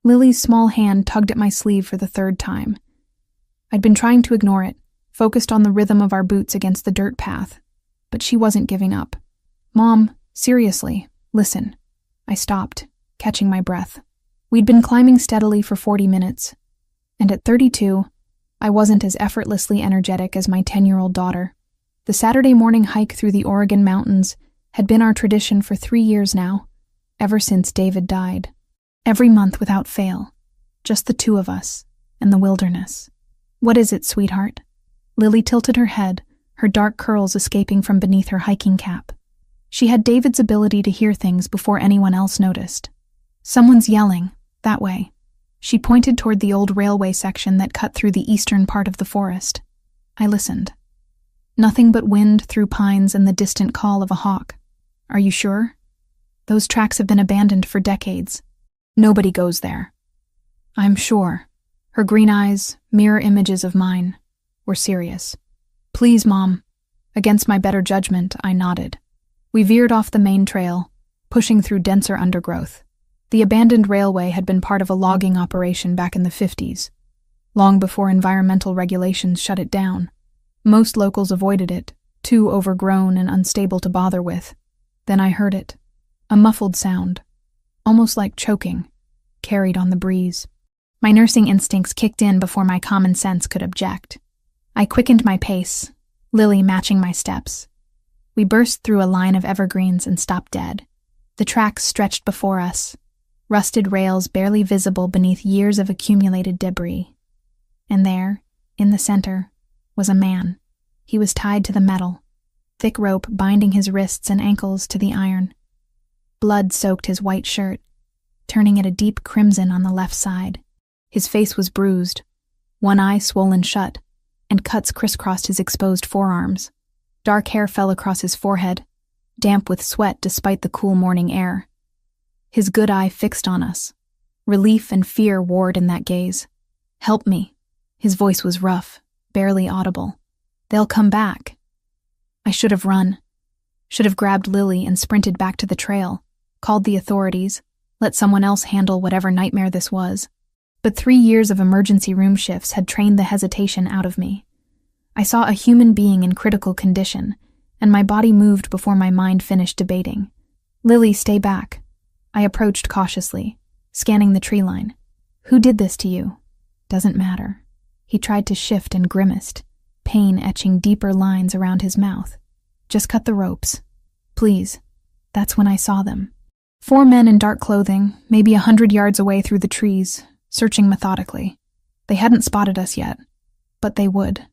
Lily's small hand tugged at my sleeve for the third time. I'd been trying to ignore it, focused on the rhythm of our boots against the dirt path, but she wasn't giving up. "Mom, seriously, listen." I stopped, catching my breath. We'd been climbing steadily for 40 minutes, and at 32, I wasn't as effortlessly energetic as my 10-year-old daughter. The Saturday morning hike through the Oregon mountains had been our tradition for 3 years now, ever since David died. Every month without fail, just the two of us and the wilderness. "What is it, sweetheart?" Lily tilted her head, her dark curls escaping from beneath her hiking cap. She had David's ability to hear things before anyone else noticed. "Someone's yelling, that way." She pointed toward the old railway section that cut through the eastern part of the forest. I listened. Nothing but wind through pines and the distant call of a hawk. "Are you sure? Those tracks have been abandoned for decades. Nobody goes there." "I'm sure." Her green eyes, mirror images of mine, were serious. "Please, Mom." Against my better judgment, I nodded. We veered off the main trail, pushing through denser undergrowth. The abandoned railway had been part of a logging operation back in the 50s, long before environmental regulations shut it down. Most locals avoided it, too overgrown and unstable to bother with. Then I heard it, a muffled sound, almost like choking, carried on the breeze. My nursing instincts kicked in before my common sense could object. I quickened my pace, Lily matching my steps. We burst through a line of evergreens and stopped dead. The tracks stretched before us, rusted rails barely visible beneath years of accumulated debris. And there, in the center, was a man. He was tied to the metal, thick rope binding his wrists and ankles to the iron. Blood soaked his white shirt, turning it a deep crimson on the left side. His face was bruised, one eye swollen shut, and cuts crisscrossed his exposed forearms. Dark hair fell across his forehead, damp with sweat despite the cool morning air. His good eye fixed on us. Relief and fear warred in that gaze. "Help me." His voice was rough, barely audible. "They'll come back." I should have run. Should have grabbed Lily and sprinted back to the trail, called the authorities, let someone else handle whatever nightmare this was. But 3 years of emergency room shifts had trained the hesitation out of me. I saw a human being in critical condition, and my body moved before my mind finished debating. "Lily, stay back." I approached cautiously, scanning the tree line. "Who did this to you?" "Doesn't matter." He tried to shift and grimaced, pain etching deeper lines around his mouth. "Just cut the ropes. Please." That's when I saw them. 4 men in dark clothing, maybe 100 yards away through the trees, searching methodically. They hadn't spotted us yet, but they would.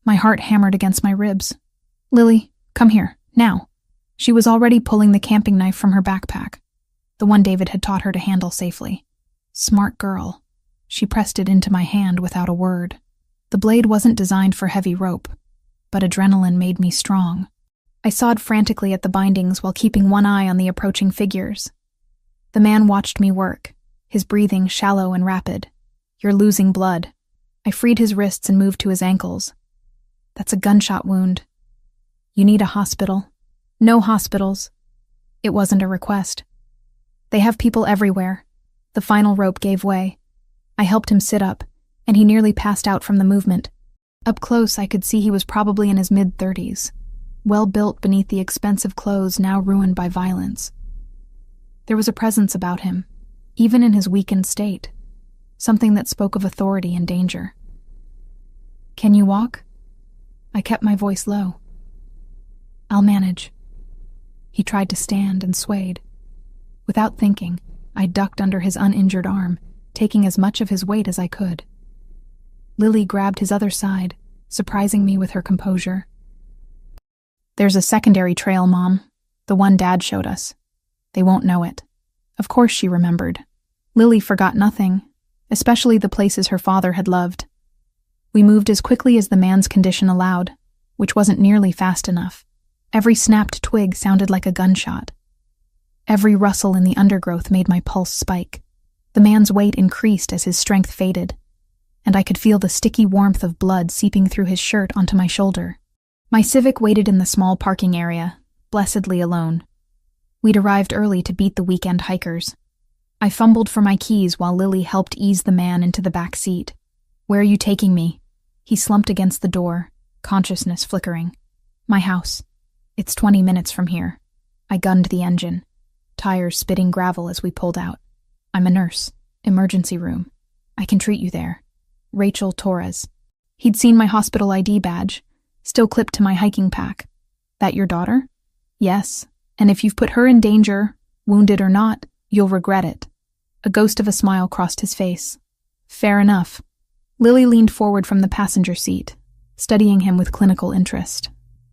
My heart hammered against my ribs. "Lily, come here, now." She was already pulling the camping knife from her backpack, the one David had taught her to handle safely. Smart girl. She pressed it into my hand without a word. The blade wasn't designed for heavy rope, but adrenaline made me strong. I sawed frantically at the bindings while keeping one eye on the approaching figures. The man watched me work, his breathing shallow and rapid. "You're losing blood." I freed his wrists and moved to his ankles. "That's a gunshot wound." "You need a hospital." "No hospitals." It wasn't a request. "They have people everywhere." The final rope gave way. I helped him sit up, and he nearly passed out from the movement. Up close, I could see he was probably in his mid-30s, well-built beneath the expensive clothes now ruined by violence. There was a presence about him, even in his weakened state, something that spoke of authority and danger. "Can you walk?" I kept my voice low. "I'll manage." He tried to stand and swayed. Without thinking, I ducked under his uninjured arm, taking as much of his weight as I could. Lily grabbed his other side, surprising me with her composure. "There's a secondary trail, Mom. The one Dad showed us. They won't know it." Of course she remembered. Lily forgot nothing, especially the places her father had loved. We moved as quickly as the man's condition allowed, which wasn't nearly fast enough. Every snapped twig sounded like a gunshot. Every rustle in the undergrowth made my pulse spike. The man's weight increased as his strength faded, and I could feel the sticky warmth of blood seeping through his shirt onto my shoulder. My Civic waited in the small parking area, blessedly alone. We'd arrived early to beat the weekend hikers. I fumbled for my keys while Lily helped ease the man into the back seat. "Where are you taking me?" He slumped against the door, consciousness flickering. "My house. It's 20 minutes from here." I gunned the engine, tires spitting gravel as we pulled out. "I'm a nurse. Emergency room. I can treat you there. Rachel Torres." He'd seen my hospital ID badge, still clipped to my hiking pack. "That your daughter?" "Yes, and if you've put her in danger, wounded or not, you'll regret it." A ghost of a smile crossed his face. "Fair enough." Lily leaned forward from the passenger seat, studying him with clinical interest.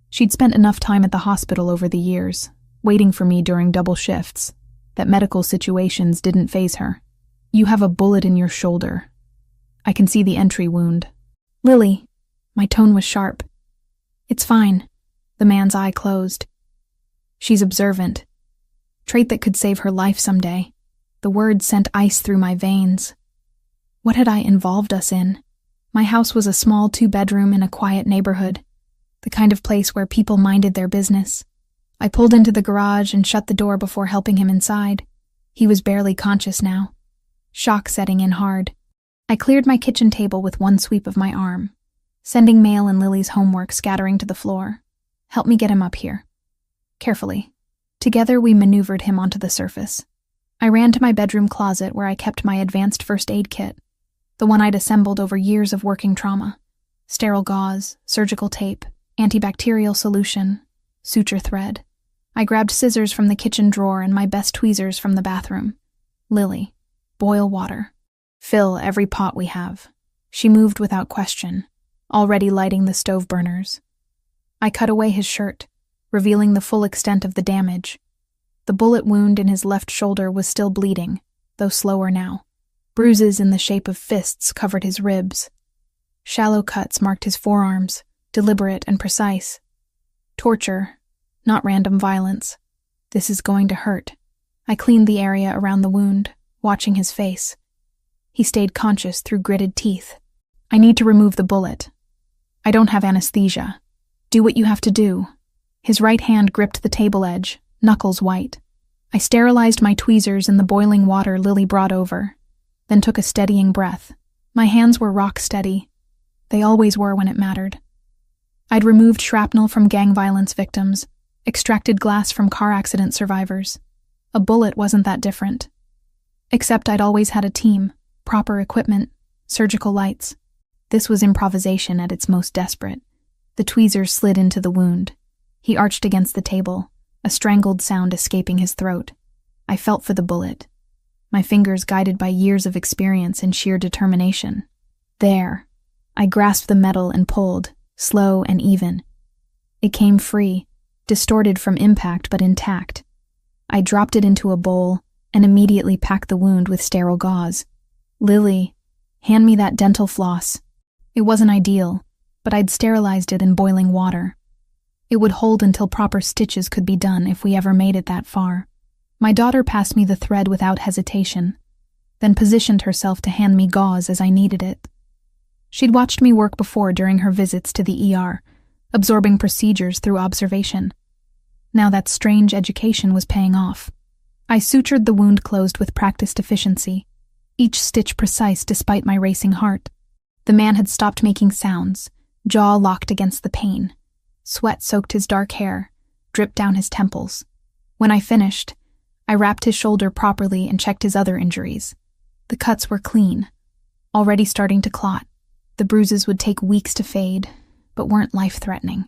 She'd spent enough time at the hospital over the years, waiting for me during double shifts, that medical situations didn't faze her. "You have a bullet in your shoulder. I can see the entry wound." "Lily," my tone was sharp. "It's fine." The man's eye closed. "She's observant. Trait that could save her life someday." The words sent ice through my veins. What had I involved us in? My house was a small 2-bedroom in a quiet neighborhood, the kind of place where people minded their business. I pulled into the garage and shut the door before helping him inside. He was barely conscious now, shock setting in hard. I cleared my kitchen table with one sweep of my arm, sending mail and Lily's homework scattering to the floor. "Help me get him up here." Carefully. Together we maneuvered him onto the surface. I ran to my bedroom closet where I kept my advanced first aid kit, the one I'd assembled over years of working trauma. Sterile gauze, surgical tape, antibacterial solution, suture thread. I grabbed scissors from the kitchen drawer and my best tweezers from the bathroom. "Lily, boil water. Fill every pot we have." She moved without question, already lighting the stove burners. I cut away his shirt, revealing the full extent of the damage. The bullet wound in his left shoulder was still bleeding, though slower now. Bruises in the shape of fists covered his ribs. Shallow cuts marked his forearms, deliberate and precise. Torture, not random violence. "This is going to hurt." I cleaned the area around the wound, watching his face. He stayed conscious through gritted teeth. "I need to remove the bullet. I don't have anesthesia. Do what you have to do." His right hand gripped the table edge, knuckles white. I sterilized my tweezers in the boiling water Lily brought over, then took a steadying breath. My hands were rock steady. They always were when it mattered. I'd removed shrapnel from gang violence victims, extracted glass from car accident survivors. A bullet wasn't that different. Except I'd always had a team, proper equipment, surgical lights. This was improvisation at its most desperate. The tweezers slid into the wound. He arched against the table, a strangled sound escaping his throat. I felt for the bullet, my fingers guided by years of experience and sheer determination. There. I grasped the metal and pulled, slow and even. It came free, distorted from impact but intact. I dropped it into a bowl and immediately packed the wound with sterile gauze. "Lily, hand me that dental floss." It wasn't ideal, but I'd sterilized it in boiling water. It would hold until proper stitches could be done if we ever made it that far. My daughter passed me the thread without hesitation, then positioned herself to hand me gauze as I needed it. She'd watched me work before during her visits to the ER, absorbing procedures through observation. Now that strange education was paying off. I sutured the wound closed with practiced efficiency, each stitch precise despite my racing heart. The man had stopped making sounds, jaw locked against the pain. Sweat soaked his dark hair, dripped down his temples. When I finished, I wrapped his shoulder properly and checked his other injuries. The cuts were clean, already starting to clot. The bruises would take weeks to fade, but weren't life-threatening.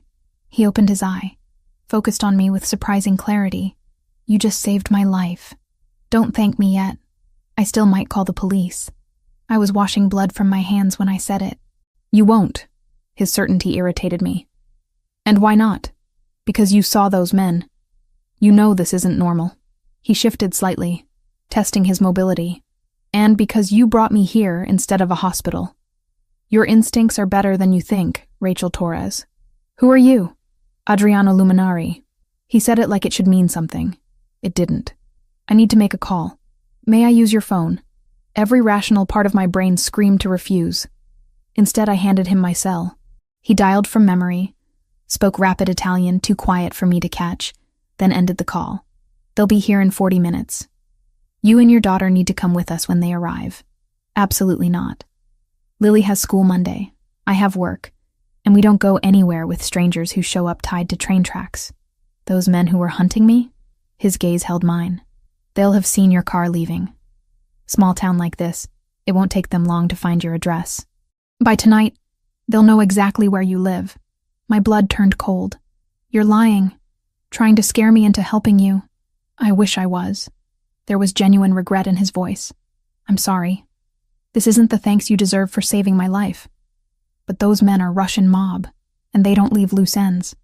He opened his eye, focused on me with surprising clarity. "You just saved my life. Don't thank me yet. I still might call the police." I was washing blood from my hands when I said it. "You won't." His certainty irritated me. "And why not?" "Because you saw those men. You know this isn't normal." He shifted slightly, testing his mobility. "And because you brought me here instead of a hospital. Your instincts are better than you think, Rachel Torres." "Who are you?" "Adriano Luminari." He said it like it should mean something. It didn't. "I need to make a call. May I use your phone?" Every rational part of my brain screamed to refuse. Instead, I handed him my cell. He dialed from memory, spoke rapid Italian, too quiet for me to catch, then ended the call. "They'll be here in 40 minutes. You and your daughter need to come with us when they arrive. Absolutely not. Lily has school Monday. I have work. And we don't go anywhere with strangers who show up tied to train tracks. Those men who were hunting me? His gaze held mine. They'll have seen your car leaving. Small town like this, it won't take them long to find your address. By tonight, they'll know exactly where you live. My blood turned cold. You're lying, trying to scare me into helping you. I wish I was. There was genuine regret in his voice. I'm sorry. This isn't the thanks you deserve for saving my life. But those men are Russian mob, and they don't leave loose ends.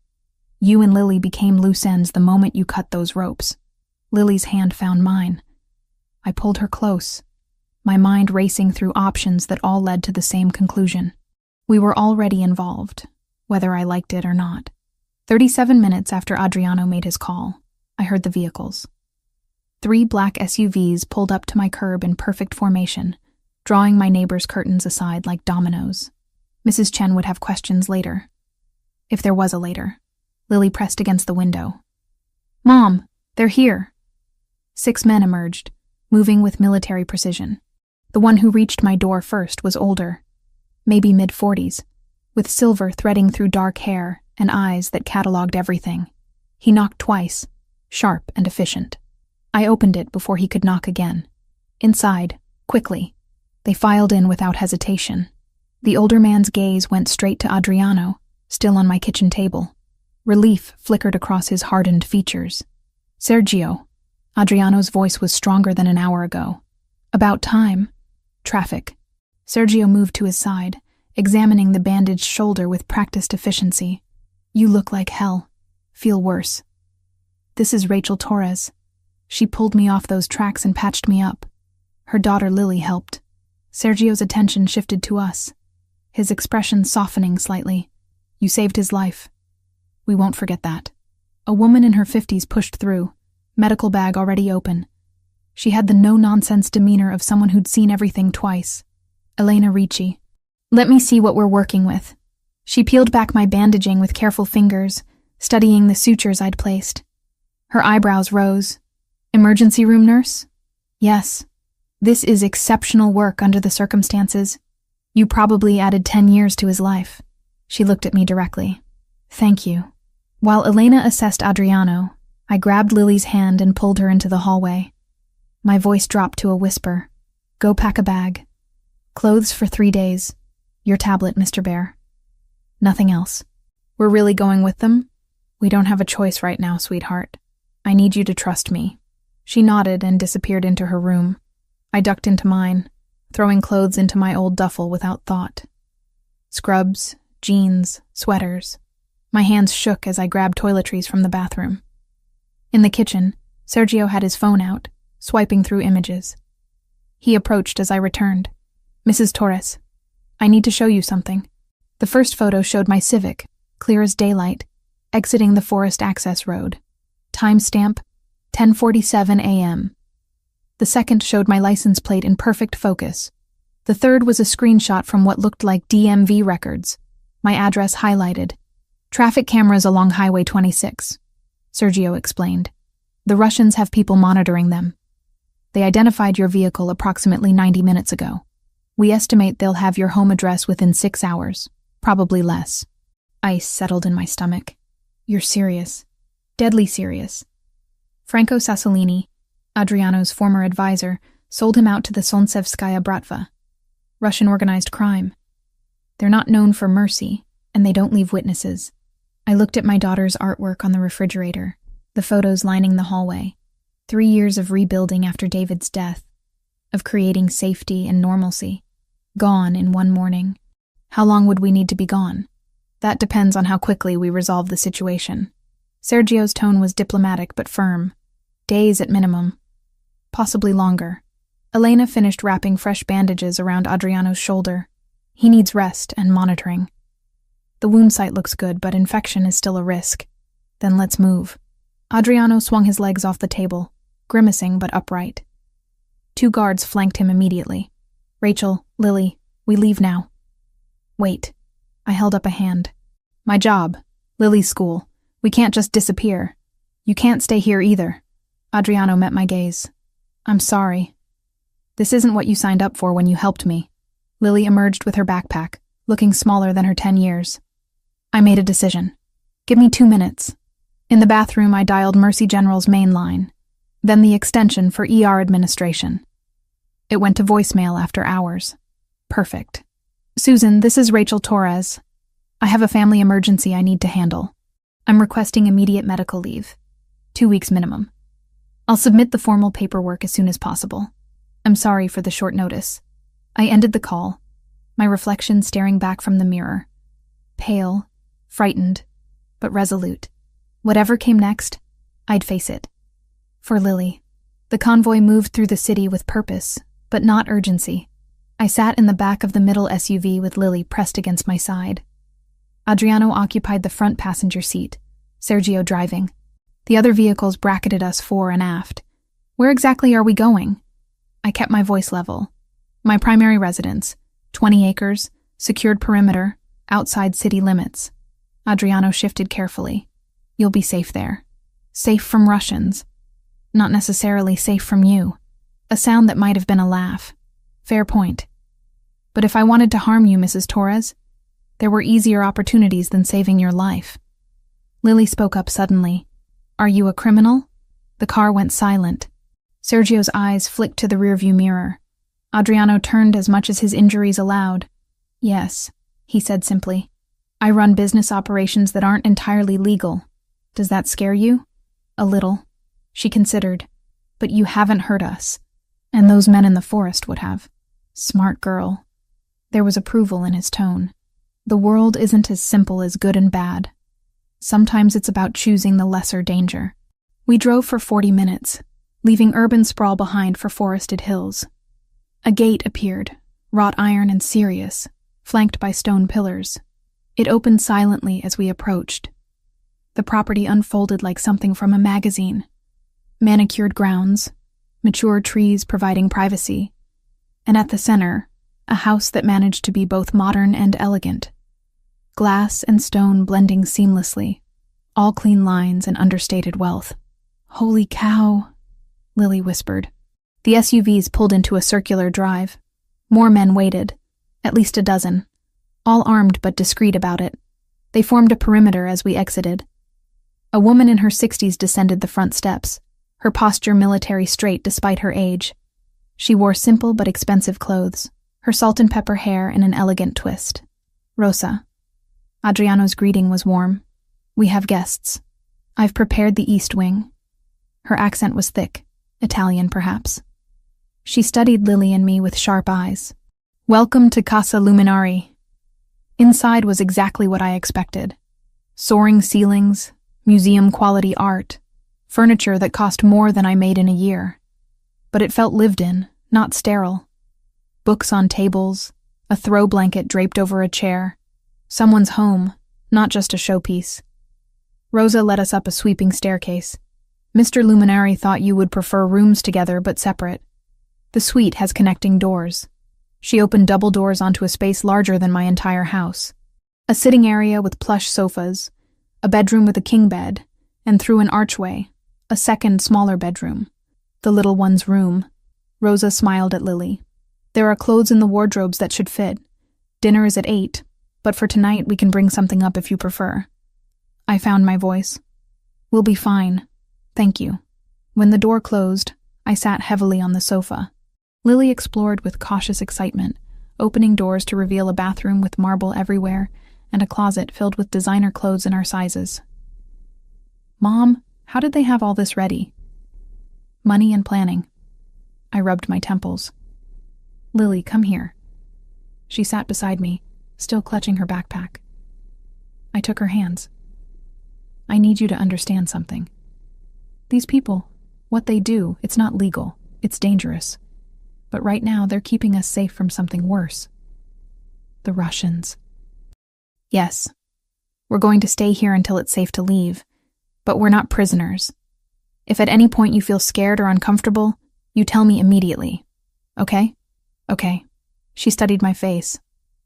You and Lily became loose ends the moment you cut those ropes. Lily's hand found mine. I pulled her close, my mind racing through options that all led to the same conclusion. We were already involved, whether I liked it or not. 37 minutes after Adriano made his call, I heard the vehicles. 3 black SUVs pulled up to my curb in perfect formation, drawing my neighbor's curtains aside like dominoes. Mrs. Chen would have questions later. If there was a later. Lily pressed against the window. Mom, they're here. 6 men emerged, moving with military precision. The one who reached my door first was older, maybe mid-40s, with silver threading through dark hair and eyes that cataloged everything. He knocked twice, sharp and efficient. I opened it before he could knock again. Inside, quickly, they filed in without hesitation. The older man's gaze went straight to Adriano, still on my kitchen table. Relief flickered across his hardened features. Sergio. Adriano's voice was stronger than an hour ago. About time. Traffic. Sergio moved to his side, examining the bandaged shoulder with practiced efficiency. You look like hell. Feel worse. This is Rachel Torres. She pulled me off those tracks and patched me up. Her daughter Lily helped. Sergio's attention shifted to us, his expression softening slightly. You saved his life. We won't forget that. A woman in her 50s pushed through, medical bag already open. She had the no-nonsense demeanor of someone who'd seen everything twice. Elena Ricci. Let me see what we're working with. She peeled back my bandaging with careful fingers, studying the sutures I'd placed. Her eyebrows rose. Emergency room nurse? Yes. This is exceptional work under the circumstances. You probably added 10 years to his life. She looked at me directly. Thank you. While Elena assessed Adriano, I grabbed Lily's hand and pulled her into the hallway. My voice dropped to a whisper. Go pack a bag. Clothes for 3 days. Your tablet, Mr. Bear. Nothing else. We're really going with them? We don't have a choice right now, sweetheart. I need you to trust me. She nodded and disappeared into her room. I ducked into mine, throwing clothes into my old duffel without thought. Scrubs, jeans, sweaters. My hands shook as I grabbed toiletries from the bathroom. In the kitchen, Sergio had his phone out, swiping through images. He approached as I returned. Mrs. Torres, I need to show you something. The first photo showed my Civic, clear as daylight, exiting the forest access road. Timestamp, 10:47 a.m. The second showed my license plate in perfect focus. The third was a screenshot from what looked like DMV records, my address highlighted. Traffic cameras along Highway 26, Sergio explained. The Russians have people monitoring them. They identified your vehicle approximately 90 minutes ago. We estimate they'll have your home address within 6 hours, probably less. Ice settled in my stomach. You're serious. Deadly serious. Franco Sassolini, Adriano's former advisor, sold him out to the Solntsevskaya Bratva, Russian organized crime. They're not known for mercy, and they don't leave witnesses. I looked at my daughter's artwork on the refrigerator, the photos lining the hallway. 3 years of rebuilding after David's death, of creating safety and normalcy. Gone in one morning. How long would we need to be gone? That depends on how quickly we resolve the situation. Sergio's tone was diplomatic but firm. Days at minimum. Possibly longer. Elena finished wrapping fresh bandages around Adriano's shoulder. He needs rest and monitoring. The wound site looks good, but infection is still a risk. Then let's move. Adriano swung his legs off the table, grimacing but upright. 2 guards flanked him immediately. Rachel, Lily, we leave now. Wait. I held up a hand. My job. Lily's school. We can't just disappear. You can't stay here either. Adriano met my gaze. I'm sorry. This isn't what you signed up for when you helped me. Lily emerged with her backpack, looking smaller than her 10 years. I made a decision. Give me 2 minutes. In the bathroom, I dialed Mercy General's main line, then the extension for ER administration. It went to voicemail after hours. Perfect. Susan, this is Rachel Torres. I have a family emergency I need to handle. I'm requesting immediate medical leave. 2 weeks minimum. I'll submit the formal paperwork as soon as possible. I'm sorry for the short notice. I ended the call, my reflection staring back from the mirror. Pale, frightened, but resolute. Whatever came next, I'd face it. For Lily, the convoy moved through the city with purpose, but not urgency. I sat in the back of the middle SUV with Lily pressed against my side. Adriano occupied the front passenger seat, Sergio driving. The other vehicles bracketed us fore and aft. Where exactly are we going? I kept my voice level. My primary residence, 20 acres, secured perimeter, outside city limits. Adriano shifted carefully. You'll be safe there. Safe from Russians. Not necessarily safe from you. A sound that might have been a laugh. Fair point. But if I wanted to harm you, Mrs. Torres, there were easier opportunities than saving your life. Lily spoke up suddenly. Are you a criminal? The car went silent. Sergio's eyes flicked to the rearview mirror. Adriano turned as much as his injuries allowed. Yes, he said simply. I run business operations that aren't entirely legal. Does that scare you? A little. She considered. But you haven't hurt us. And those men in the forest would have. Smart girl. There was approval in his tone. The world isn't as simple as good and bad. Sometimes it's about choosing the lesser danger. We drove for 40 minutes, leaving urban sprawl behind for forested hills. A gate appeared, wrought iron and serious, flanked by stone pillars. It opened silently as we approached. The property unfolded like something from a magazine. Manicured grounds, mature trees providing privacy, and at the center, a house that managed to be both modern and elegant. Glass and stone blending seamlessly, all clean lines and understated wealth. Holy cow, Lily whispered. The SUVs pulled into a circular drive. More men waited, at least a dozen, all armed but discreet about it. They formed a perimeter as we exited. A woman in her 60s descended the front steps, her posture military straight despite her age. She wore simple but expensive clothes, her salt and pepper hair in an elegant twist. Rosa. Adriano's greeting was warm. We have guests. I've prepared the East Wing. Her accent was thick, Italian perhaps. She studied Lily and me with sharp eyes. Welcome to Casa Luminari. Inside was exactly what I expected. Soaring ceilings, museum-quality art, furniture that cost more than I made in a year. But it felt lived in, not sterile. Books on tables, a throw blanket draped over a chair. Someone's home, not just a showpiece. Rosa led us up a sweeping staircase. Mr. Luminari thought you would prefer rooms together but separate. The suite has connecting doors. She opened double doors onto a space larger than my entire house. A sitting area with plush sofas, a bedroom with a king bed, and through an archway, a second, smaller bedroom. The little one's room. Rosa smiled at Lily. There are clothes in the wardrobes that should fit. Dinner is at 8, but for tonight we can bring something up if you prefer. I found my voice. We'll be fine. Thank you. When the door closed, I sat heavily on the sofa. Lily explored with cautious excitement, opening doors to reveal a bathroom with marble everywhere and a closet filled with designer clothes in our sizes. Mom, how did they have all this ready? Money and planning. I rubbed my temples. Lily, come here. She sat beside me, still clutching her backpack. I took her hands. I need you to understand something. These people, what they do, it's not legal, it's dangerous. But right now, they're keeping us safe from something worse. The Russians. Yes, we're going to stay here until it's safe to leave, but we're not prisoners. If at any point you feel scared or uncomfortable, you tell me immediately. Okay? Okay. She studied my face.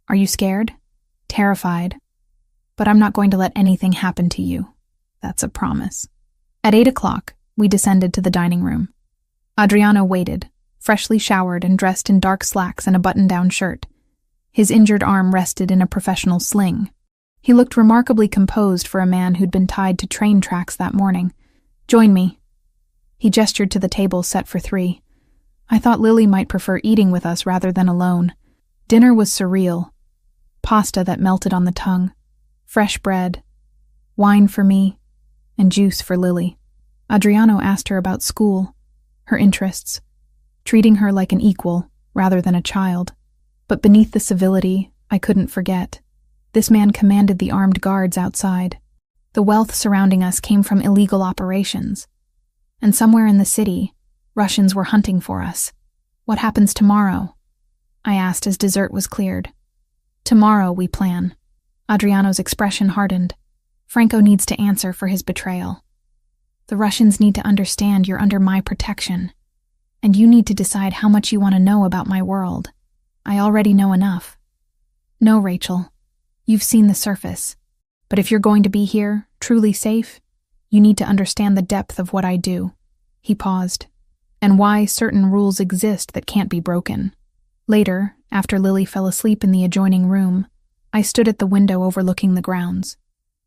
Are you scared? Terrified. But I'm not going to let anything happen to you. That's a promise. At 8 o'clock, we descended to the dining room. Adriano waited, freshly showered and dressed in dark slacks and a button-down shirt. His injured arm rested in a professional sling. He looked remarkably composed for a man who'd been tied to train tracks that morning. "Join me." He gestured to the table set for 3. I thought Lily might prefer eating with us rather than alone. Dinner was surreal. Pasta that melted on the tongue, fresh bread, wine for me, and juice for Lily. Adriano asked her about school, her interests, treating her like an equal rather than a child. But beneath the civility, I couldn't forget. This man commanded the armed guards outside. The wealth surrounding us came from illegal operations. And somewhere in the city, Russians were hunting for us. "What happens tomorrow?" I asked as dessert was cleared. "Tomorrow we plan." Adriano's expression hardened. "Franco needs to answer for his betrayal. The Russians need to understand you're under my protection. And you need to decide how much you want to know about my world. I already know enough." "No, Rachel. You've seen the surface. But if you're going to be here, truly safe, you need to understand the depth of what I do." He paused. "And why certain rules exist that can't be broken." Later, after Lily fell asleep in the adjoining room, I stood at the window overlooking the grounds.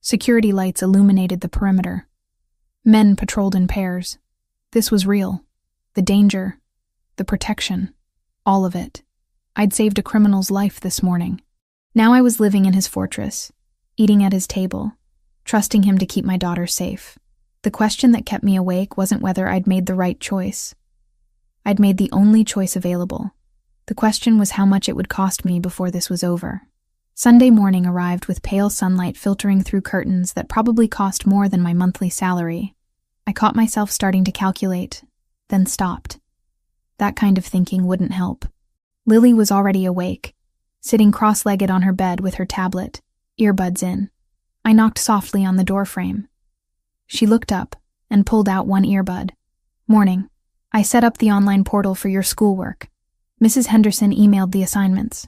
Security lights illuminated the perimeter. Men patrolled in pairs. This was real. The danger, the protection, all of it. I'd saved a criminal's life this morning. Now I was living in his fortress, eating at his table, trusting him to keep my daughter safe. The question that kept me awake wasn't whether I'd made the right choice. I'd made the only choice available. The question was how much it would cost me before this was over. Sunday morning arrived with pale sunlight filtering through curtains that probably cost more than my monthly salary. I caught myself starting to calculate, then stopped. That kind of thinking wouldn't help. Lily was already awake, sitting cross-legged on her bed with her tablet, earbuds in. I knocked softly on the doorframe. She looked up and pulled out one earbud. "Morning. I set up the online portal for your schoolwork. Mrs. Henderson emailed the assignments."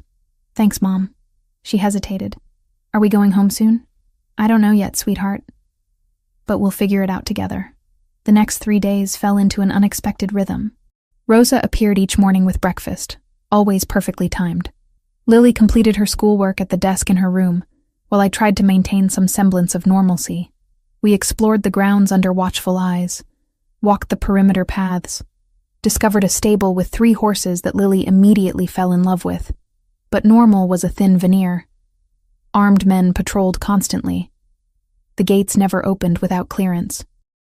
"Thanks, Mom." She hesitated. "Are we going home soon?" "I don't know yet, sweetheart. But we'll figure it out together." The next 3 days fell into an unexpected rhythm. Rosa appeared each morning with breakfast, always perfectly timed. Lily completed her schoolwork at the desk in her room, while I tried to maintain some semblance of normalcy. We explored the grounds under watchful eyes, walked the perimeter paths, discovered a stable with 3 horses that Lily immediately fell in love with. But normal was a thin veneer. Armed men patrolled constantly. The gates never opened without clearance.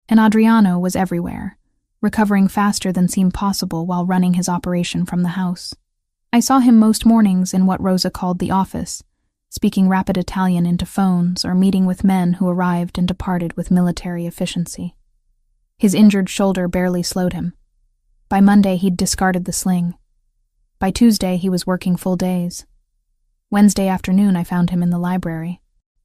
And Adriano was everywhere, recovering faster than seemed possible while running his operation from the house. I saw him most mornings in what Rosa called the office, speaking rapid Italian into phones or meeting with men who arrived and departed with military efficiency. His injured shoulder barely slowed him. By Monday, he'd discarded the sling. By Tuesday, he was working full days. Wednesday afternoon, I found him in the library.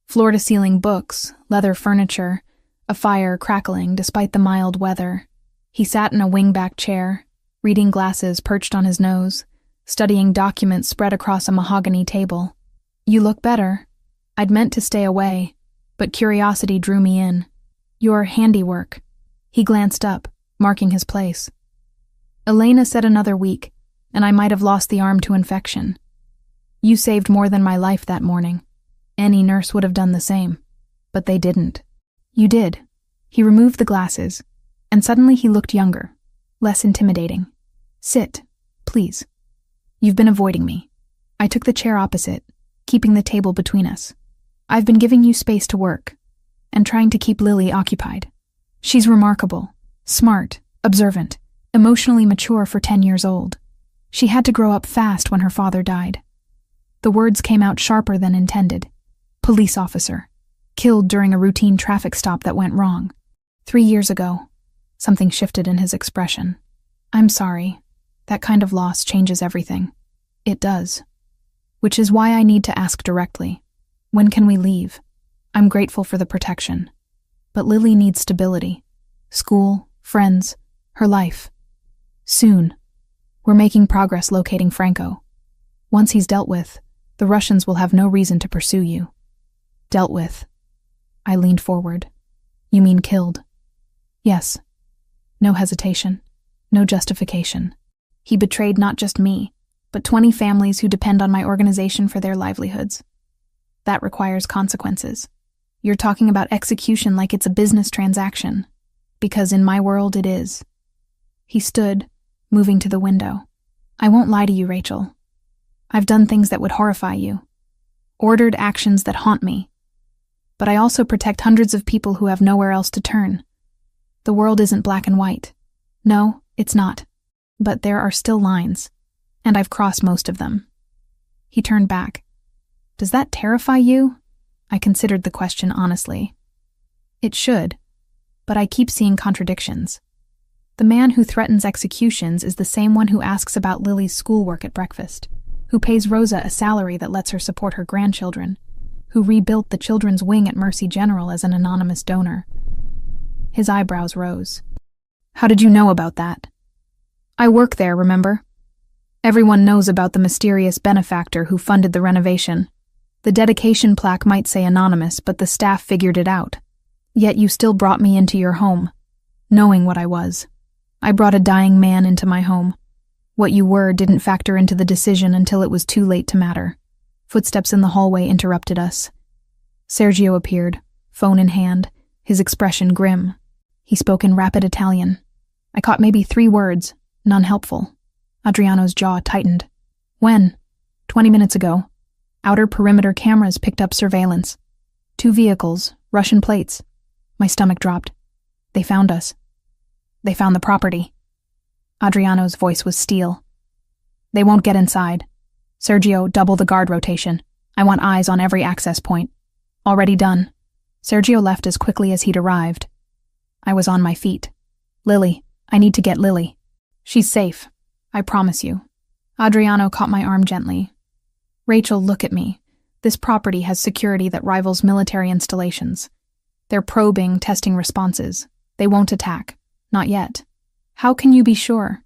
Floor-to-ceiling books, leather furniture, a fire crackling despite the mild weather. He sat in a wing-back chair, reading glasses perched on his nose, studying documents spread across a mahogany table. "You look better." I'd meant to stay away, but curiosity drew me in. "Your handiwork." He glanced up, marking his place. "Elena said another week, and I might have lost the arm to infection. You saved more than my life that morning. Any nurse would have done the same, but they didn't. You did." He removed the glasses, and suddenly he looked younger, less intimidating. "Sit, please. You've been avoiding me." I took the chair opposite, keeping the table between us. "I've been giving you space to work, and trying to keep Lily occupied. She's remarkable, smart, observant, emotionally mature for 10 years old. She had to grow up fast when her father died." The words came out sharper than intended. "Police officer. Killed during a routine traffic stop that went wrong. 3 years ago." Something shifted in his expression. "I'm sorry. That kind of loss changes everything." "It does. Which is why I need to ask directly. When can we leave? I'm grateful for the protection. But Lily needs stability. School, friends, her life. Soon. We're making progress locating Franco. Once he's dealt with, the Russians will have no reason to pursue you." "Dealt with." I leaned forward. "You mean killed?" "Yes." No hesitation. No justification. He betrayed not just me, but 20 families who depend on my organization for their livelihoods. That requires consequences. You're talking about execution like it's a business transaction, because in my world it is. He stood, moving to the window. I won't lie to you, Rachel. I've done things that would horrify you. Ordered actions that haunt me. But I also protect hundreds of people who have nowhere else to turn. The world isn't black and white. No, it's not. But there are still lines, and I've crossed most of them. He turned back. Does that terrify you? I considered the question honestly. It should, but I keep seeing contradictions. The man who threatens executions is the same one who asks about Lily's schoolwork at breakfast, who pays Rosa a salary that lets her support her grandchildren, who rebuilt the children's wing at Mercy General as an anonymous donor. His eyebrows rose. How did you know about that? I work there, remember? Everyone knows about the mysterious benefactor who funded the renovation. The dedication plaque might say anonymous, but the staff figured it out. Yet you still brought me into your home, knowing what I was. I brought a dying man into my home. What you were didn't factor into the decision until it was too late to matter. Footsteps in the hallway interrupted us. Sergio appeared, phone in hand, his expression grim. He spoke in rapid Italian. I caught maybe 3 words, none helpful. Adriano's jaw tightened. When? 20 minutes ago. Outer perimeter cameras picked up surveillance. 2 vehicles, Russian plates. My stomach dropped. They found us. They found the property. Adriano's voice was steel. They won't get inside. Sergio, double the guard rotation. I want eyes on every access point. Already done. Sergio left as quickly as he'd arrived. I was on my feet. Lily, I need to get Lily. She's safe. I promise you. Adriano caught my arm gently. Rachel, look at me. This property has security that rivals military installations. They're probing, testing responses. They won't attack. Not yet. How can you be sure?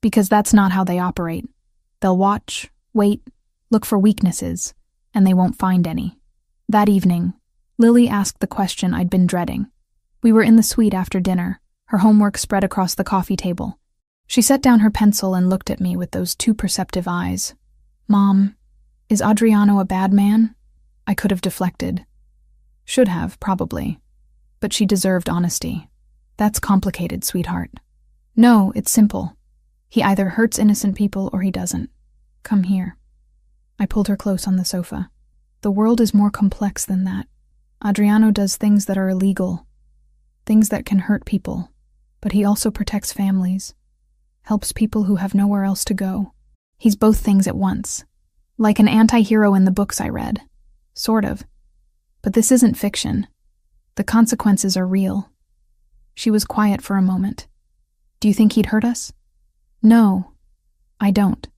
Because that's not how they operate. They'll watch, wait, look for weaknesses, and they won't find any. That evening, Lily asked the question I'd been dreading. We were in the suite after dinner, her homework spread across the coffee table. She set down her pencil and looked at me with those 2 perceptive eyes. Mom, is Adriano a bad man? I could have deflected. Should have, probably. But she deserved honesty. That's complicated, sweetheart. No, it's simple. He either hurts innocent people or he doesn't. Come here. I pulled her close on the sofa. The world is more complex than that. Adriano does things that are illegal, things that can hurt people, but he also protects families, helps people who have nowhere else to go. He's both things at once, like an anti-hero in the books I read. Sort of. But this isn't fiction. The consequences are real. She was quiet for a moment. Do you think he'd hurt us? No, I don't.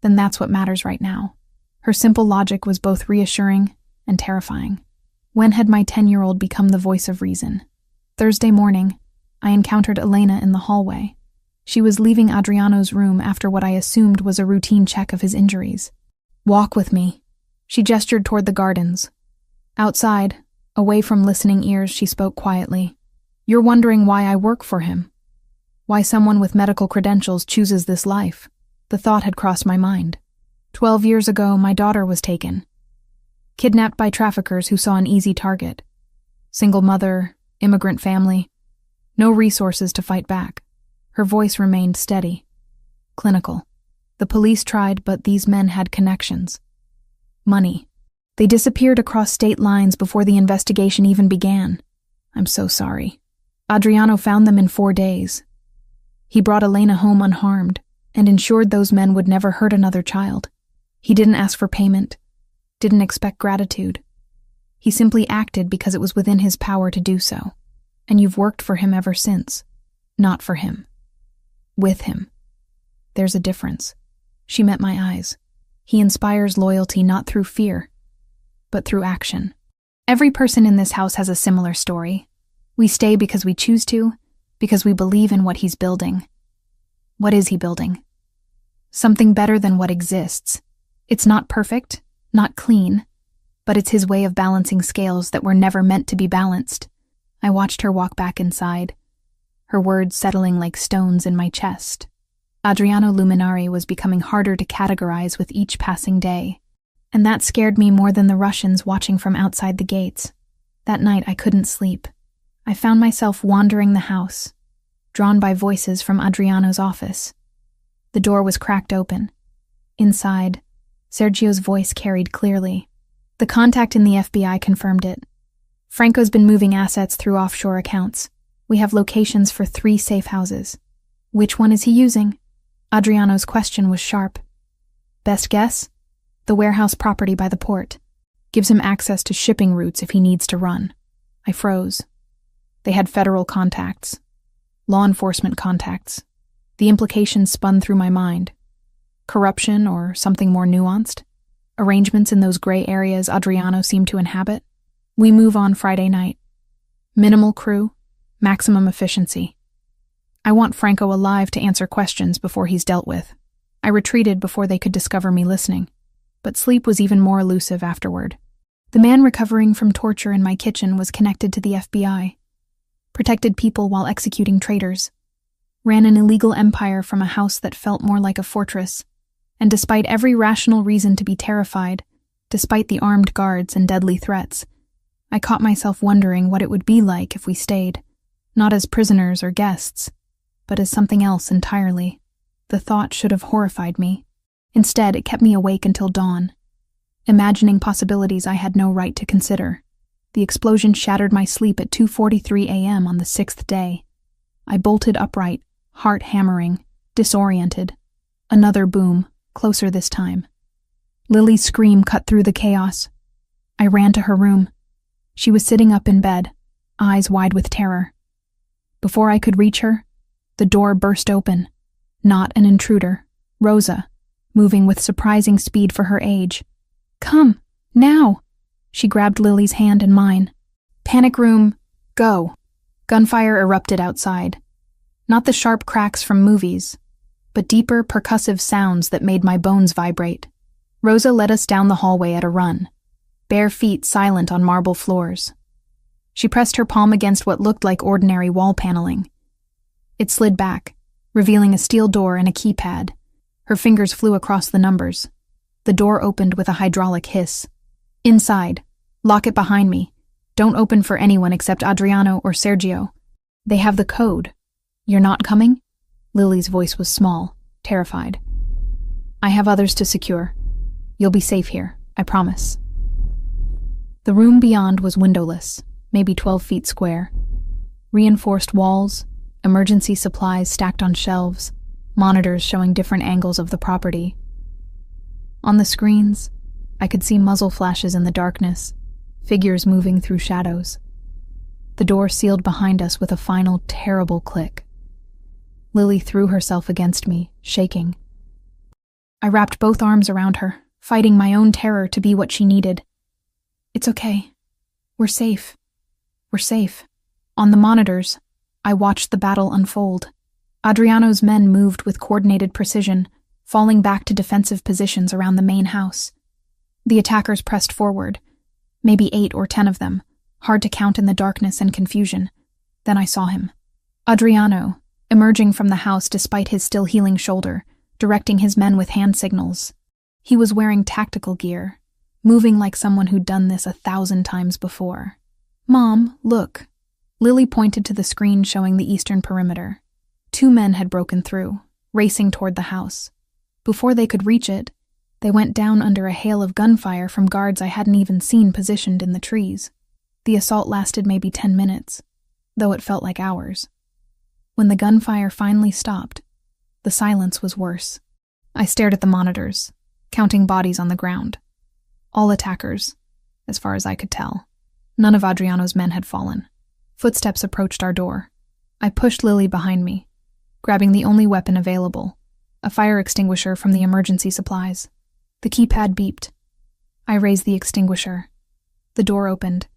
Then that's what matters right now. Her simple logic was both reassuring and terrifying. When had my 10-year-old become the voice of reason? Thursday morning, I encountered Elena in the hallway. She was leaving Adriano's room after what I assumed was a routine check of his injuries. Walk with me. She gestured toward the gardens. Outside, away from listening ears, she spoke quietly. You're wondering why I work for him. Why someone with medical credentials chooses this life. The thought had crossed my mind. 12 years ago, my daughter was taken. Kidnapped by traffickers who saw an easy target. Single mother, immigrant family. No resources to fight back. Her voice remained steady. Clinical. The police tried, but these men had connections. Money. They disappeared across state lines before the investigation even began. I'm so sorry. Adriano found them in 4 days. He brought Elena home unharmed and ensured those men would never hurt another child. He didn't ask for payment, didn't expect gratitude. He simply acted because it was within his power to do so. And you've worked for him ever since. Not for him. With him. There's a difference. She met my eyes. He inspires loyalty not through fear, but through action. Every person in this house has a similar story. We stay because we choose to, because we believe in what he's building. What is he building? Something better than what exists. It's not perfect, not clean, but it's his way of balancing scales that were never meant to be balanced. I watched her walk back inside. her words settling like stones in my chest. Adriano Luminari was becoming harder to categorize with each passing day, and that scared me more than the Russians watching from outside the gates. That night I couldn't sleep. I found myself wandering the house, drawn by voices from Adriano's office. The door was cracked open. Inside, Sergio's voice carried clearly. The contact in the FBI confirmed it. Franco's been moving assets through offshore accounts. We have locations for 3 safe houses. Which one is he using? Adriano's question was sharp. Best guess? The warehouse property by the port. Gives him access to shipping routes if he needs to run. I froze. They had federal contacts. Law enforcement contacts. The implications spun through my mind. Corruption or something more nuanced? Arrangements in those gray areas Adriano seemed to inhabit? We move on Friday night. Minimal crew, maximum efficiency. I want Franco alive to answer questions before he's dealt with. I retreated before they could discover me listening. But sleep was even more elusive afterward. The man recovering from torture in my kitchen was connected to the FBI. Protected people while executing traitors. Ran an illegal empire from a house that felt more like a fortress. And despite every rational reason to be terrified, despite the armed guards and deadly threats, I caught myself wondering what it would be like if we stayed, not as prisoners or guests, but as something else entirely. The thought should have horrified me. Instead, it kept me awake until dawn, imagining possibilities I had no right to consider. The explosion shattered my sleep at 2:43 a.m. on the 6th day. I bolted upright, heart hammering, disoriented. Another boom, closer this time. Lily's scream cut through the chaos. I ran to her room. She was sitting up in bed, eyes wide with terror. Before I could reach her, the door burst open. Not an intruder, Rosa, moving with surprising speed for her age. Come, now! She grabbed Lily's hand in mine. Panic room, go. Gunfire erupted outside. Not the sharp cracks from movies, but deeper percussive sounds that made my bones vibrate. Rosa led us down the hallway at a run, bare feet silent on marble floors. She pressed her palm against what looked like ordinary wall paneling. It slid back, revealing a steel door and a keypad. Her fingers flew across the numbers. The door opened with a hydraulic hiss. Inside. Lock it behind me. Don't open for anyone except Adriano or Sergio. They have the code. You're not coming? Lily's voice was small, terrified. I have others to secure. You'll be safe here, I promise. The room beyond was windowless, maybe 12 feet square. Reinforced walls, emergency supplies stacked on shelves, monitors showing different angles of the property. On the screens, I could see muzzle flashes in the darkness, figures moving through shadows. The door sealed behind us with a final terrible click. Lily threw herself against me, shaking. I wrapped both arms around her, fighting my own terror to be what she needed. It's okay. We're safe. We're safe. On the monitors, I watched the battle unfold. Adriano's men moved with coordinated precision, falling back to defensive positions around the main house. The attackers pressed forward, maybe 8 or 10 of them, hard to count in the darkness and confusion. Then I saw him. Adriano, emerging from the house despite his still healing shoulder, directing his men with hand signals. He was wearing tactical gear, moving like someone who'd done this 1,000 times before. Mom, look. Lily pointed to the screen showing the eastern perimeter. 2 men had broken through, racing toward the house. Before they could reach it, they went down under a hail of gunfire from guards I hadn't even seen positioned in the trees. The assault lasted maybe 10 minutes, though it felt like hours. When the gunfire finally stopped, the silence was worse. I stared at the monitors, counting bodies on the ground. All attackers, as far as I could tell. None of Adriano's men had fallen. Footsteps approached our door. I pushed Lily behind me, grabbing the only weapon available, a fire extinguisher from the emergency supplies. The keypad beeped. I raised the extinguisher. The door opened.